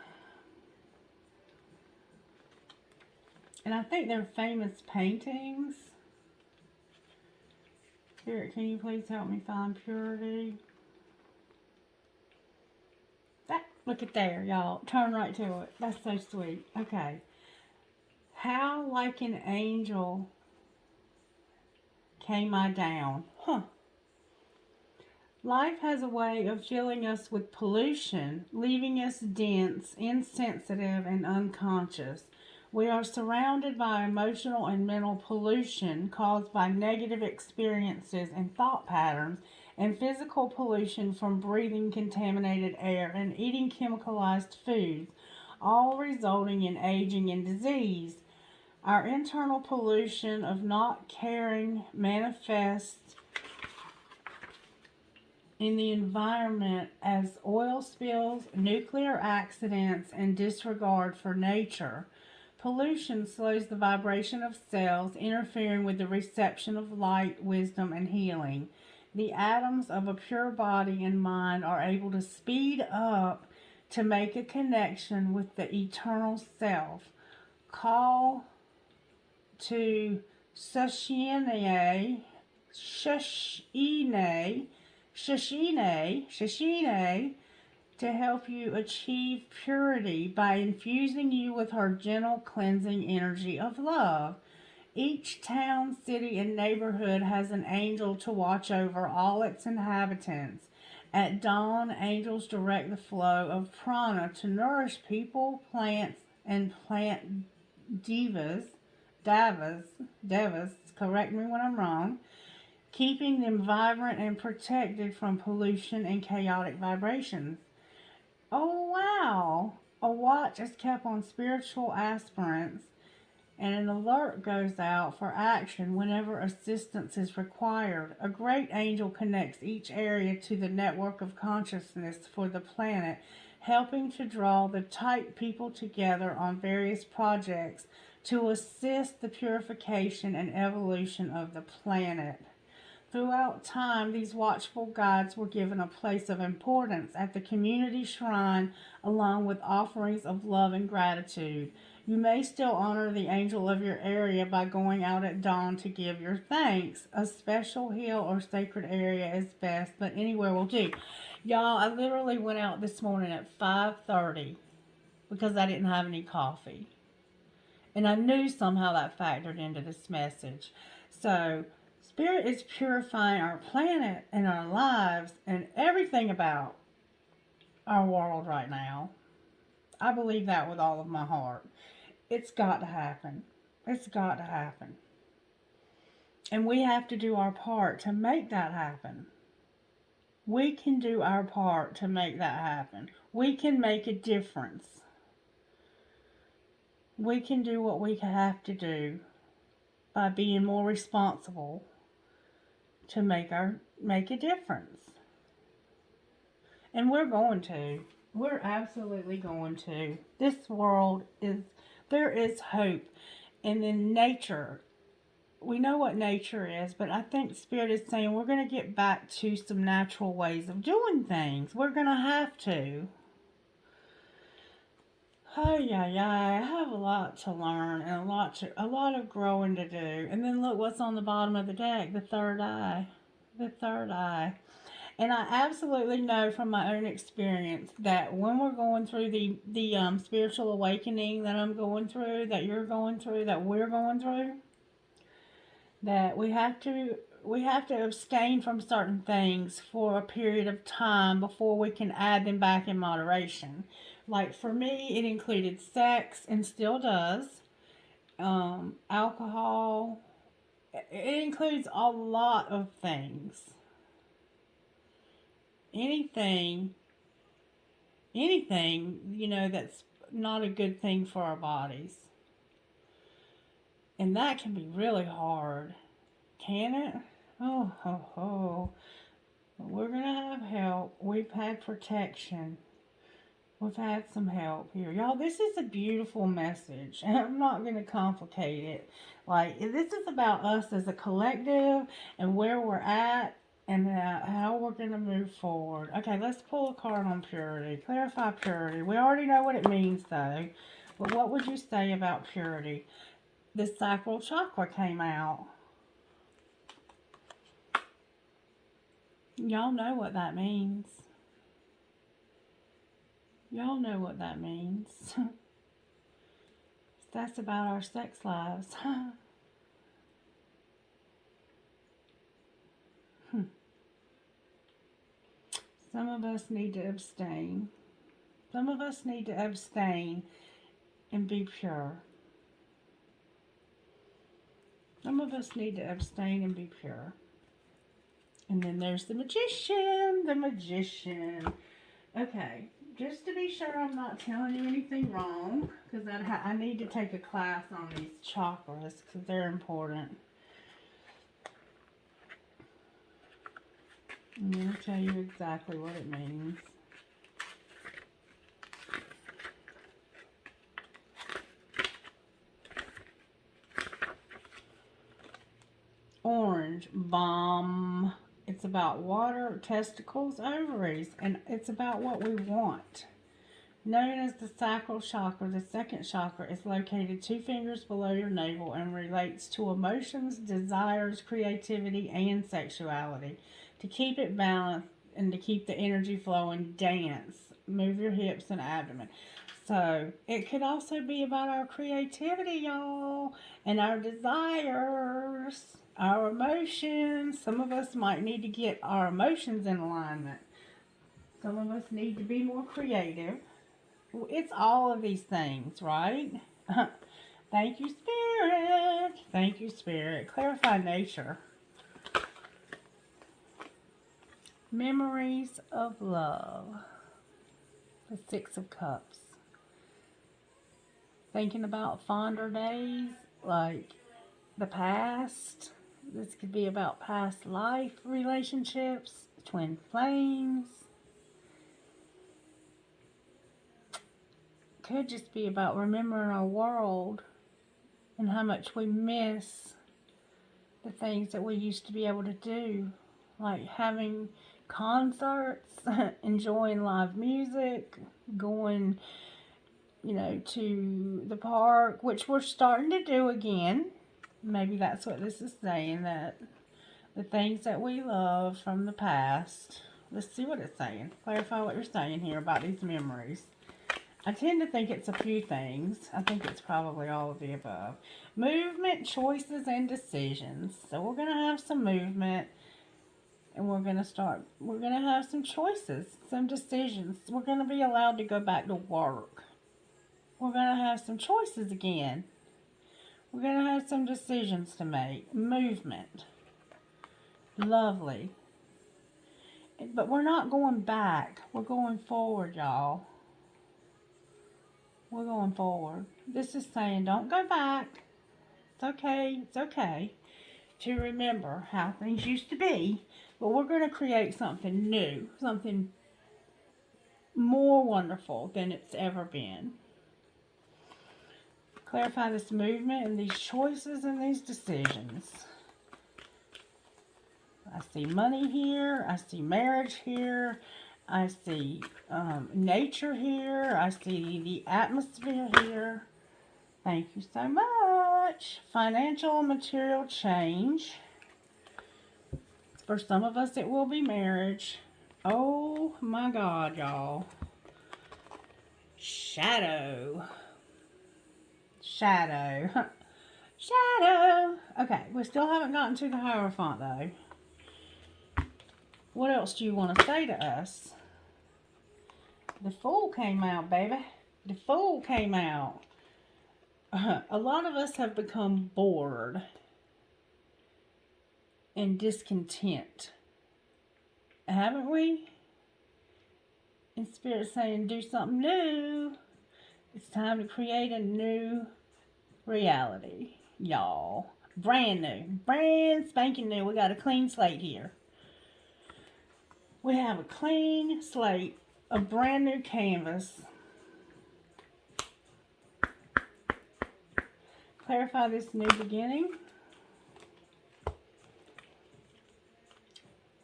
And I think they're famous paintings. Spirit, can you please help me find purity? Look at there, y'all. Turn right to it. That's so sweet. Okay. How like an angel came I down. Life has a way of filling us with pollution, leaving us dense, insensitive, and unconscious. We are surrounded by emotional and mental pollution caused by negative experiences and thought patterns, and physical pollution from breathing contaminated air and eating chemicalized foods, all resulting in aging and disease. Our internal pollution of not caring manifests in the environment as oil spills, nuclear accidents, and disregard for nature. Pollution slows the vibration of cells, interfering with the reception of light, wisdom, and healing. The atoms of a pure body and mind are able to speed up to make a connection with the eternal self. Call to Shashine to help you achieve purity by infusing you with her gentle cleansing energy of love. Each town, city, and neighborhood has an angel to watch over all its inhabitants. At dawn, angels direct the flow of prana to nourish people, plants, and plant devas, correct me when I'm wrong, keeping them vibrant and protected from pollution and chaotic vibrations. Oh, wow! A watch is kept on spiritual aspirants, and an alert goes out for action whenever assistance is required. A great angel connects each area to the network of consciousness for the planet, helping to draw the tight people together on various projects to assist the purification and evolution of the planet. Throughout time, these watchful guides were given a place of importance at the community shrine, along with offerings of love and gratitude. You may still honor the angel of your area by going out at dawn to give your thanks. A special hill or sacred area is best, but anywhere will do. Y'all, I literally went out this morning at 5:30 because I didn't have any coffee. And I knew somehow that factored into this message. So, Spirit is purifying our planet and our lives and everything about our world right now. I believe that with all of my heart. It's got to happen. It's got to happen. And we have to do our part to make that happen. We can do our part to make that happen. We can make a difference. We can do what we have to do by being more responsible to make a difference. And we're going to. We're absolutely going to. This world there is hope. And in nature, we know what nature is, but I think Spirit is saying we're going to get back to some natural ways of doing things. We're going to have to. Oh, yeah. I have a lot to learn and a lot of growing to do. And then look what's on the bottom of the deck, the third eye. The third eye. And I absolutely know from my own experience that when we're going through the spiritual awakening that I'm going through, that you're going through, that we're going through, that we have to abstain from certain things for a period of time before we can add them back in moderation. Like for me, it included sex and still does, alcohol. It includes a lot of things. Anything, that's not a good thing for our bodies. And that can be really hard, can it? Oh. But we're going to have help. We've had protection. We've had some help here. Y'all, this is a beautiful message. I'm not going to complicate it. Like, this is about us as a collective and where we're at and how we're going to move forward. Okay, let's pull a card on purity. Clarify purity. We already know what it means, though. But what would you say about purity? The sacral chakra came out. Y'all know what that means. Y'all know what that means. That's about our sex lives. Some of us need to abstain. Some of us need to abstain and be pure. Some of us need to abstain and be pure. And then there's the magician. Okay. just to be sure I'm not telling you anything wrong, because I need to take a class on these chakras because they're important. I'm going to tell you exactly what it means. Orange, bomb. It's about water, testicles, ovaries, and it's about what we want. Known as the sacral chakra, the second chakra is located 2 fingers below your navel and relates to emotions, desires, creativity, and sexuality. To keep it balanced and to keep the energy flowing, dance, move your hips and abdomen. So it could also be about our creativity, y'all, and our desires, our emotions. Some of us might need to get our emotions in alignment. Some of us need to be more creative. It's all of these things, right? Thank you, Spirit. Thank you, Spirit. Clarify nature. Memories of love. The 6 of Cups. Thinking about fonder days, like the past. This could be about past life relationships, twin flames. Could just be about remembering our world and how much we miss the things that we used to be able to do, like having concerts, enjoying live music, going, to the park, which we're starting to do again. Maybe that's what this is saying, that the things that we love from the past. Let's see what it's saying. Clarify what you're saying here about these memories. I tend to think it's a few things. I think it's probably all of the above. Movement, choices, and decisions. So we're going to have some movement. And we're going to have some choices, some decisions. We're going to be allowed to go back to work. We're going to have some choices again. We're going to have some decisions to make. Movement. Lovely. But we're not going back. We're going forward, y'all. We're going forward. This is saying don't go back. It's okay. It's okay to remember how things used to be. But we're going to create something new. Something more wonderful than it's ever been. Clarify this movement and these choices and these decisions. I see money here. I see marriage here. I see nature here. I see the atmosphere here. Thank you so much. Financial and material change. For some of us, it will be marriage. Oh my God, y'all. Shadow. Shadow. Shadow. Okay, we still haven't gotten to the Hierophant, though. What else do you want to say to us? The Fool came out, baby. The Fool came out. A lot of us have become bored and discontent. Haven't we? And Spirit saying, do something new. It's time to create a new reality, y'all. Brand new. Brand spanking new. We got a clean slate here. We have a clean slate, a brand new canvas. Clarify this new beginning.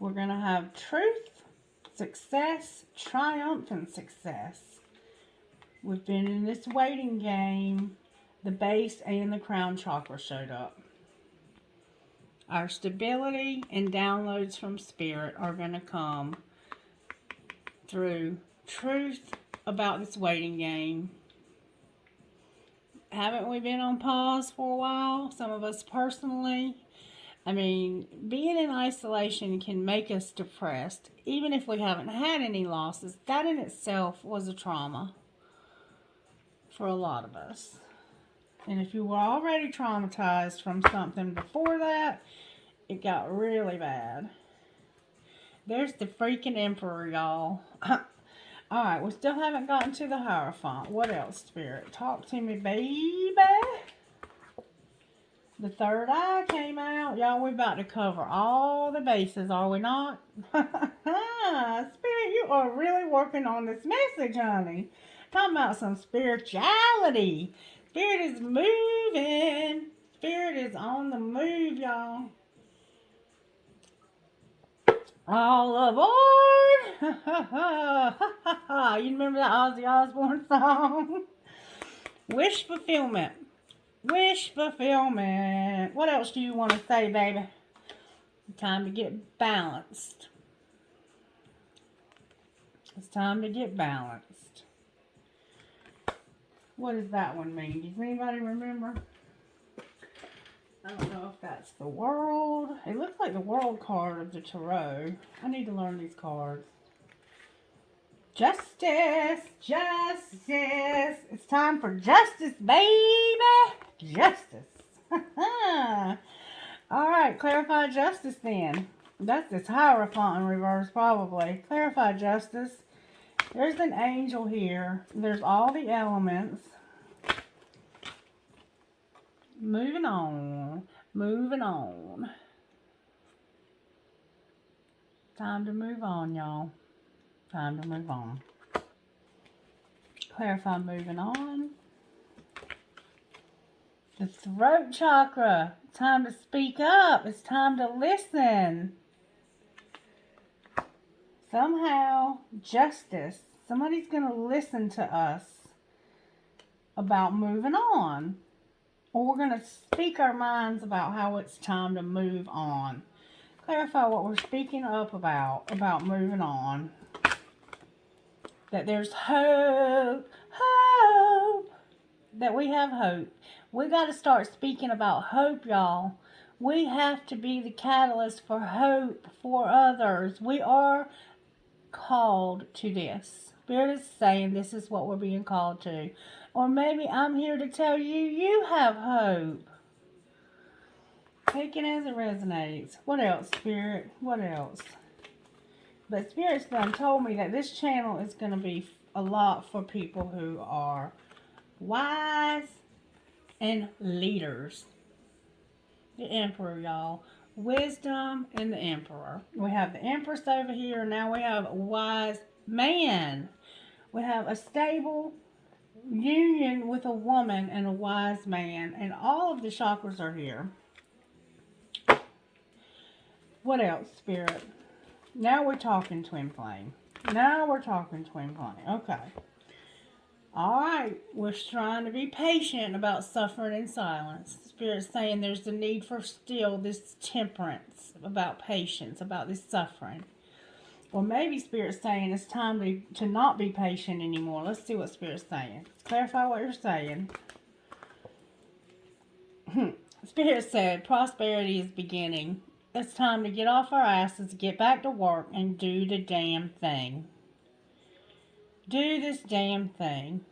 We're going to have truth, success, triumph, and success. We've been in this waiting game. The base and the crown chakra showed up. Our stability and downloads from Spirit are going to come through truth about this waiting game. Haven't we been on pause for a while? Some of us personally. I mean, being in isolation can make us depressed. Even if we haven't had any losses, that in itself was a trauma for a lot of us. And if you were already traumatized from something before that, it got really bad. There's the freaking Emperor, y'all. Alright, we still haven't gotten to the Hierophant. What else, Spirit? Talk to me, baby. The third eye came out. Y'all, we're about to cover all the bases, are we not? Spirit, you are really working on this message, honey. Talking about some spirituality. Spirit is moving. Spirit is on the move, y'all. All aboard! You remember that Ozzy Osbourne song? Wish fulfillment. Wish fulfillment. What else do you want to say, baby? Time to get balanced. It's time to get balanced. What does that one mean? Does anybody remember? I don't know if that's the world. It looks like the world card of the tarot. I need to learn these cards. Justice. Justice. It's time for justice, baby. Justice. Alright, clarify justice then. That's this Hierophant in reverse, probably. Clarify justice. There's an angel here. There's all the elements. Moving on. Moving on. Time to move on, y'all. Time to move on. Clarify moving on. The throat chakra. Time to speak up. It's time to listen. Somehow, justice. Somebody's going to listen to us about moving on. Or we're going to speak our minds about how it's time to move on. Clarify what we're speaking up about moving on. That there's hope. Hope. That we have hope. We got to start speaking about hope, y'all. We have to be the catalyst for hope for others. We are called to this. Spirit is saying this is what we're being called to. Or maybe I'm here to tell you, you have hope. Take it as it resonates. What else, Spirit? What else? But Spirit's done told me that this channel is going to be a lot for people who are wise and leaders. The Emperor, y'all. Wisdom and the Emperor. We have the Empress over here. Now we have a wise man. We have a stable union with a woman and a wise man. And all of the chakras are here. What else, Spirit? Now we're talking twin flame. Now we're talking twin flame. Okay. Alright. We're trying to be patient about suffering in silence. Spirit's saying there's the need for still this temperance, about patience, about this suffering. Or maybe Spirit's saying it's time to not be patient anymore. Let's see what Spirit's saying. Clarify what you're saying. Spirit said prosperity is beginning. It's time to get off our asses, get back to work, and do the damn thing. Do this damn thing.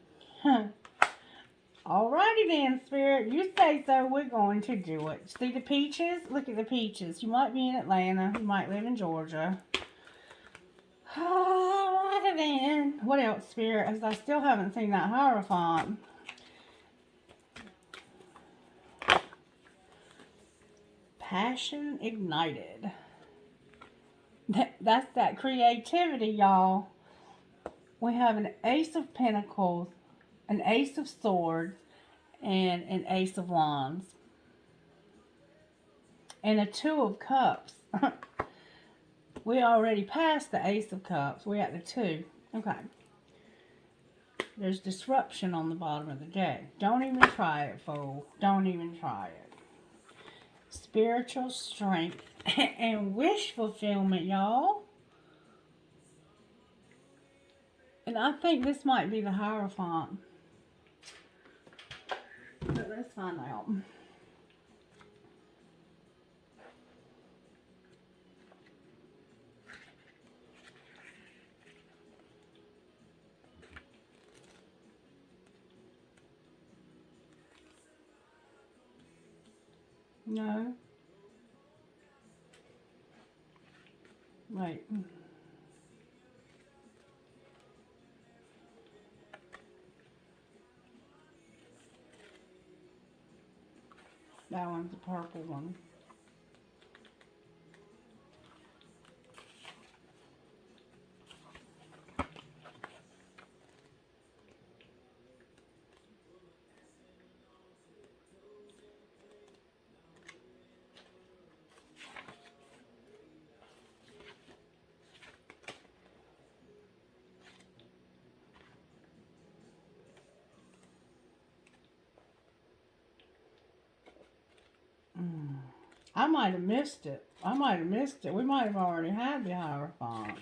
Alrighty then, Spirit. You say so. We're going to do it. See the peaches? Look at the peaches. You might be in Atlanta. You might live in Georgia. Alrighty then. What else, Spirit? As I still haven't seen that Hierophant. Passion ignited. That's that creativity, y'all. We have an Ace of Pentacles, an Ace of Swords, and an Ace of Wands. And a Two of Cups. We already passed the Ace of Cups. We're at the 2. Okay. There's disruption on the bottom of the deck. Don't even try it, fool. Don't even try it. Spiritual strength and wish fulfillment, y'all. And I think this might be the Hierophant. But let's find out. No. Wait. That one's the purple one. I might have missed it. We might have already had the Hierophant.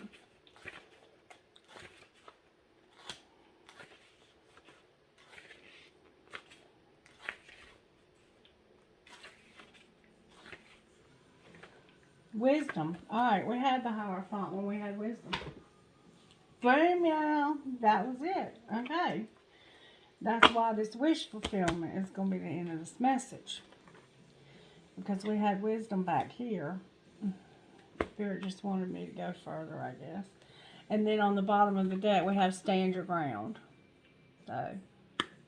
Wisdom. Alright, we had the Hierophant when we had wisdom. Boom, yeah. That was it. Okay. That's why this wish fulfillment is going to be the end of this message. Because we had wisdom back here. Spirit just wanted me to go further, I guess. And then on the bottom of the deck, we have stand your ground. So,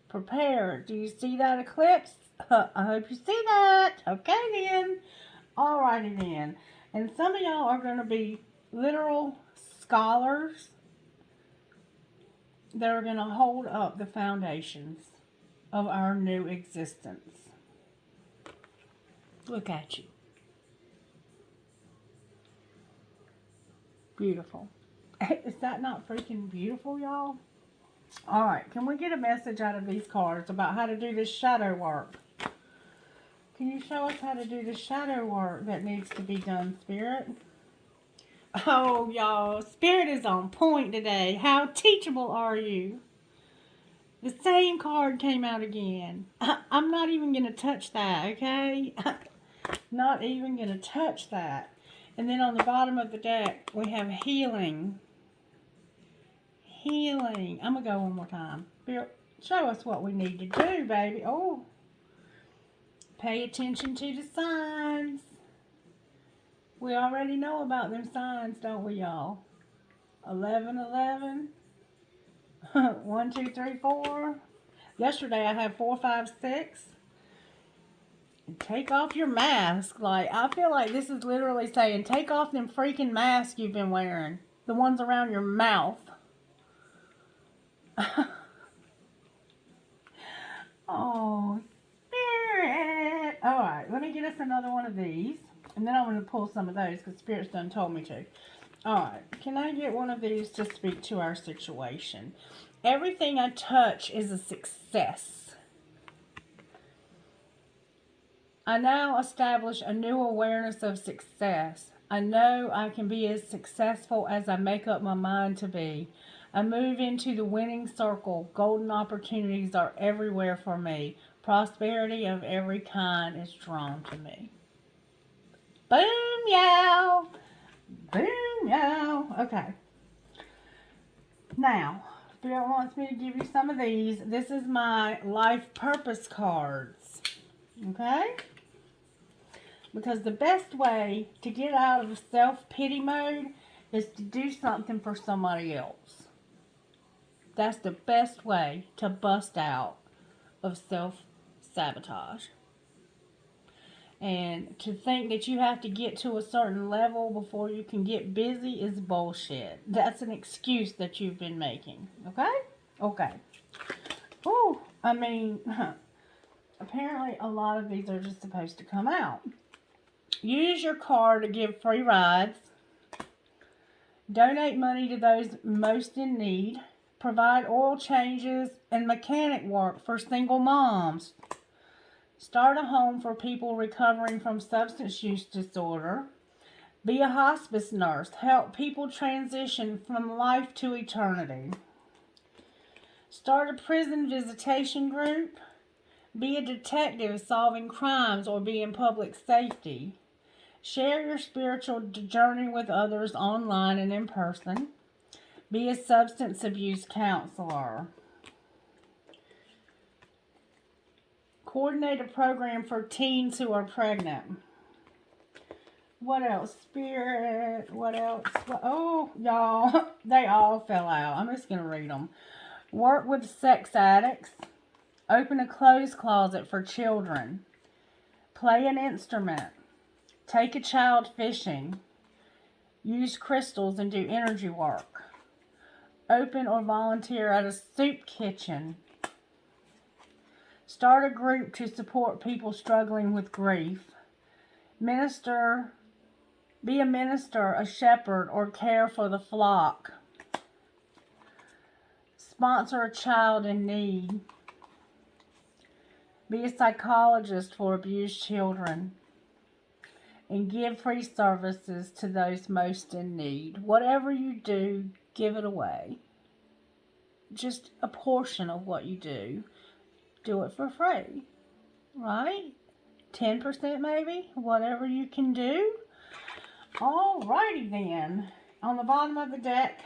prepare. Do you see that eclipse? I hope you see that. Okay, then. Alrighty, then. And some of y'all are going to be literal scholars that are going to hold up the foundations of our new existence. Look at you. Beautiful. Is that not freaking beautiful, y'all? Alright, can we get a message out of these cards about how to do this shadow work? Can you show us how to do the shadow work that needs to be done, Spirit? Oh, y'all, Spirit is on point today. How teachable are you? The same card came out again. I'm not even going to touch that, okay? Not even going to touch that. And then on the bottom of the deck, we have healing. Healing. I'm going to go one more time. Show us what we need to do, baby. Oh. Pay attention to the signs. We already know about them signs, don't we, y'all? 11, 11. 1, 2, 3, 4. Yesterday I had 4, 5, 6. Take off your mask. Like, I feel like this is literally saying, take off them freaking masks you've been wearing. The ones around your mouth. Oh, Spirit. Alright, let me get us another one of these. And then I'm going to pull some of those because Spirit's done told me to. Alright, can I get one of these to speak to our situation? Everything I touch is a success. I now establish a new awareness of success. I know I can be as successful as I make up my mind to be. I move into the winning circle. Golden opportunities are everywhere for me. Prosperity of every kind is drawn to me. Boom, yow. Boom, yow. Okay. Now, Spirit wants me to give you some of these. This is my life purpose cards. Okay? Because the best way to get out of self-pity mode is to do something for somebody else. That's the best way to bust out of self-sabotage. And to think that you have to get to a certain level before you can get busy is bullshit. That's an excuse that you've been making. Okay? Okay. Ooh, I mean, apparently a lot of these are just supposed to come out. Use your car to give free rides. Donate money to those most in need. Provide oil changes and mechanic work for single moms. Start a home for people recovering from substance use disorder. Be a hospice nurse. Help people transition from life to eternity. Start a prison visitation group. Be a detective solving crimes or be in public safety. Share your spiritual journey with others online and in person. Be a substance abuse counselor. Coordinate a program for teens who are pregnant. What else? Spirit. What else? Oh, y'all. They all fell out. I'm just going to read them. Work with sex addicts. Open a clothes closet for children. Play an instrument. Take a child fishing. Use crystals and do energy work. Open or volunteer at a soup kitchen. Start a group to support people struggling with grief. Minister, be a minister, a shepherd, or care for the flock. Sponsor a child in need. Be a psychologist for abused children. And give free services to those most in need. Whatever you do, give it away. Just a portion of what you do. Do it for free. Right? 10% maybe? Whatever you can do. Alrighty then. On the bottom of the deck,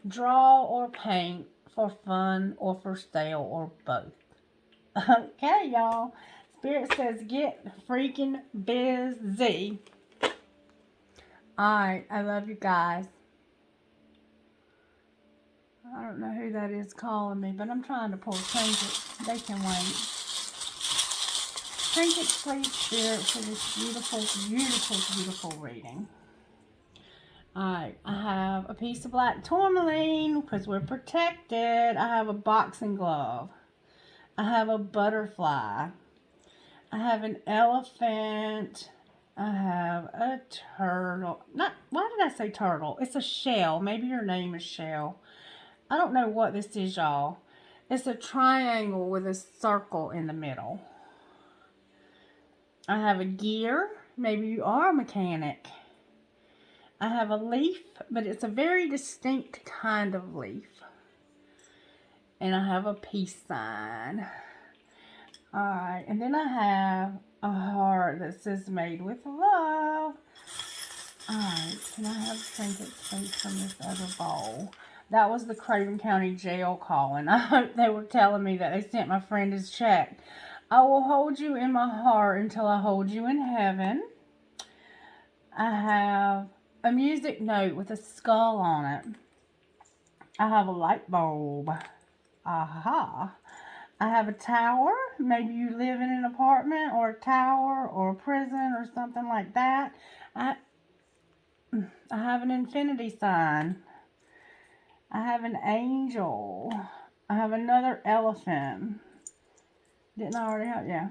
draw or paint for fun or for sale or both. Okay, y'all. Spirit says get freaking busy. Alright, I love you guys. I don't know who that is calling me, but I'm trying to pull trinkets. They can wait. Trinkets, please, Spirit, for this beautiful, beautiful, beautiful reading. Alright, I have a piece of black tourmaline because we're protected. I have a boxing glove. I have a butterfly. I have an elephant. I have a turtle. Why did I say turtle? It's a shell. Maybe your name is Shell. I don't know what this is, y'all. It's a triangle with a circle in the middle. I have a gear. Maybe you are a mechanic. I have a leaf, but it's a very distinct kind of leaf. And I have a peace sign. Alright, and then I have a heart that says made with love. Alright, can I have trinkets please from this other bowl? That was the Craven County Jail calling. I hope they were telling me that they sent my friend his check. I will hold you in my heart until I hold you in heaven. I have a music note with a skull on it. I have a light bulb. Aha. I have a tower. Maybe you live in an apartment or a tower or a prison or something like that. I have an infinity sign. I have an angel. I have another elephant. Didn't I already have? Yeah.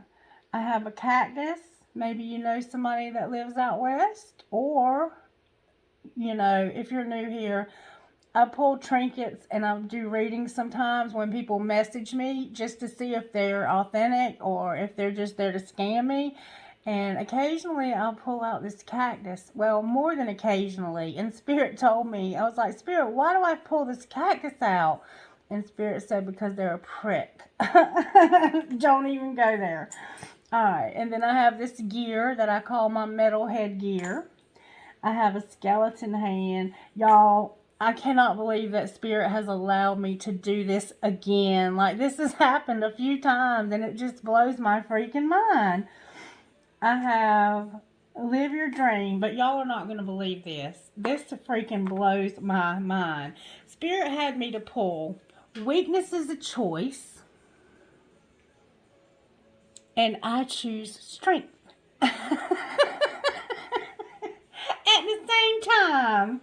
I have a cactus. Maybe you know somebody that lives out west. Or, you know, if you're new here, I pull trinkets and I do readings sometimes when people message me just to see if they're authentic or if they're just there to scam me. And occasionally I'll pull out this cactus. Well, more than occasionally. And Spirit told me, I was like, Spirit, why do I pull this cactus out? And Spirit said, because they're a prick. Don't even go there. Alright, and then I have this gear that I call my metal head gear. I have a skeleton hand. Y'all, I cannot believe that Spirit has allowed me to do this again. Like, this has happened a few times and it just blows my freaking mind. I have live your dream, but y'all are not going to believe this. This freaking blows my mind. Spirit had me to pull weakness is a choice, and I choose strength. At the same time,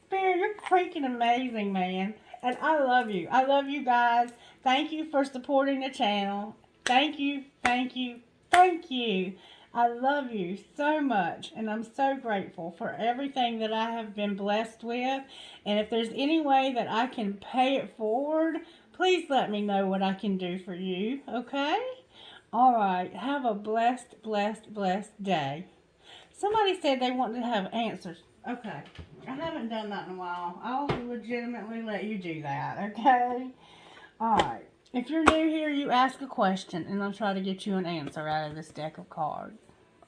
Spirit, you're freaking amazing, man. And I love you. I love you guys. Thank you for supporting the channel. Thank you, thank you, thank you. I love you so much, and I'm so grateful for everything that I have been blessed with. And if there's any way that I can pay it forward, please let me know what I can do for you, okay? All right, have a blessed, blessed, blessed day. Somebody said they wanted to have answers. Okay, I haven't done that in a while. I'll legitimately let you do that, okay? All right. If you're new here, you ask a question, and I'll try to get you an answer out of this deck of cards.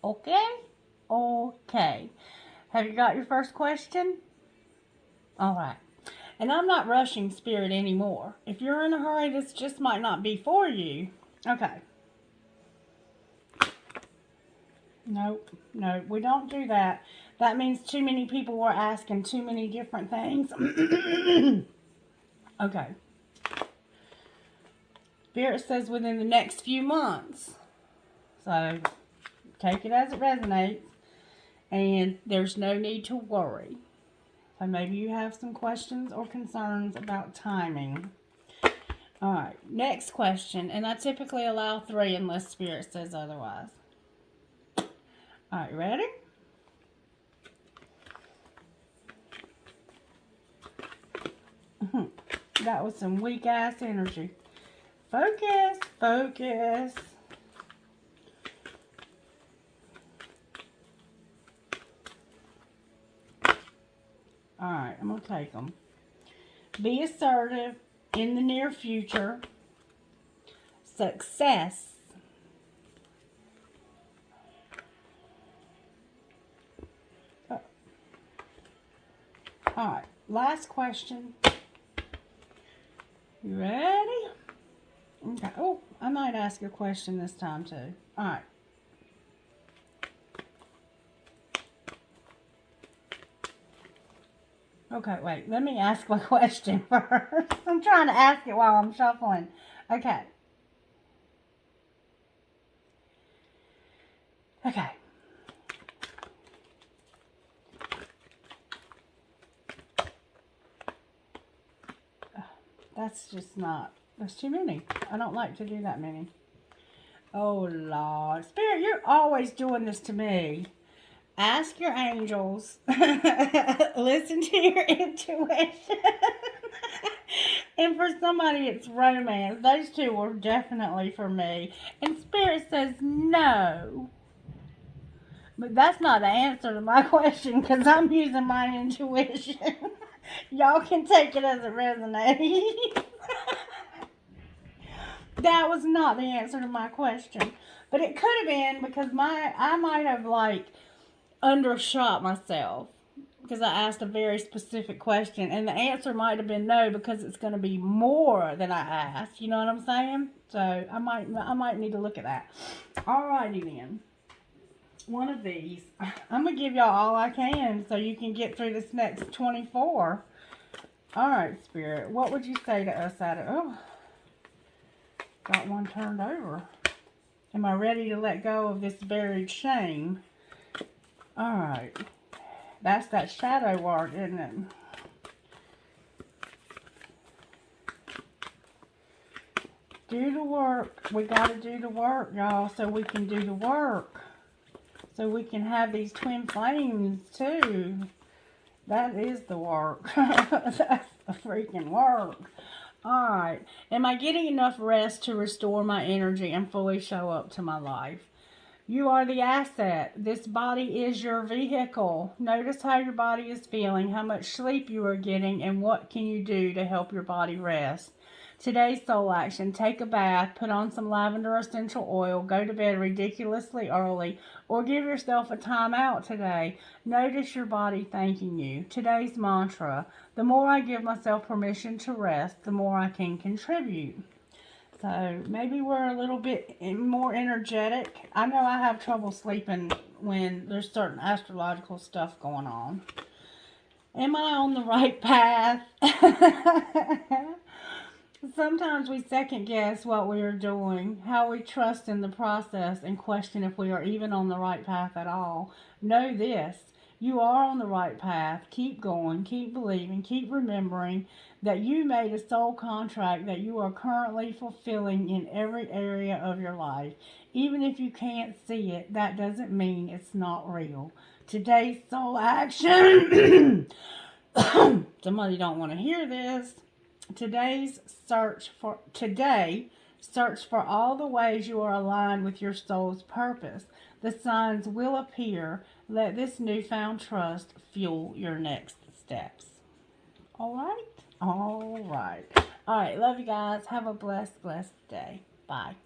Okay? Okay. Have you got your first question? All right. And I'm not rushing Spirit anymore. If you're in a hurry, this just might not be for you. Okay. Nope. No, we don't do that. That means too many people were asking too many different things. Okay. Spirit says within the next few months. So, take it as it resonates. And there's no need to worry. So maybe you have some questions or concerns about timing. Alright, next question. And I typically allow 3 unless Spirit says otherwise. Alright, ready? That was some weak ass energy. Focus, focus. Alright, I'm going to take them. Be assertive in the near future. Success. Alright, last question. You ready? Okay. Oh, I might ask a question this time too. Alright. Okay, wait. Let me ask my question first. I'm trying to ask it while I'm shuffling. Okay. Okay. That's just not, that's too many. I don't like to do that many. Oh, Lord. Spirit, you're always doing this to me. Ask your angels. Listen to your intuition. And for somebody, it's romance. Those two are definitely for me. And Spirit says no. But that's not the answer to my question because I'm using my intuition. Y'all can take it as it resonates. That was not the answer to my question. But it could have been because I might have like undershot myself because I asked a very specific question and the answer might have been no because it's going to be more than I asked. You know what I'm saying? So I might need to look at that. Alrighty then. One of these. I'm going to give y'all all I can so you can get through this next 24. Alright, Spirit. What would you say to us out of... Oh, got one turned over. Am I ready to let go of this buried shame? Alright. That's that shadow work, isn't it? Do the work. We got to do the work, y'all, so we can do the work. So we can have these twin flames, too. That is the work. That's the freaking work. Alright. Am I getting enough rest to restore my energy and fully show up to my life? You are the asset. This body is your vehicle. Notice how your body is feeling, how much sleep you are getting, and what can you do to help your body rest. Today's soul action: take a bath, put on some lavender essential oil, go to bed ridiculously early, or give yourself a time out today. Notice your body thanking you. Today's mantra: the more I give myself permission to rest, the more I can contribute. So maybe we're a little bit more energetic. I know I have trouble sleeping when there's certain astrological stuff going on. Am I on the right path? Sometimes we second guess what we are doing, how we trust in the process, and question if we are even on the right path at all. Know this: you are on the right path. Keep going, keep believing, keep remembering that you made a soul contract that you are currently fulfilling in every area of your life. Even if you can't see it, that doesn't mean it's not real. Today's soul action. Somebody don't want to hear this. Today, search for all the ways you are aligned with your soul's purpose. The signs will appear. Let this newfound trust fuel your next steps. All right? All right. All right. Love you guys. Have a blessed day. Bye.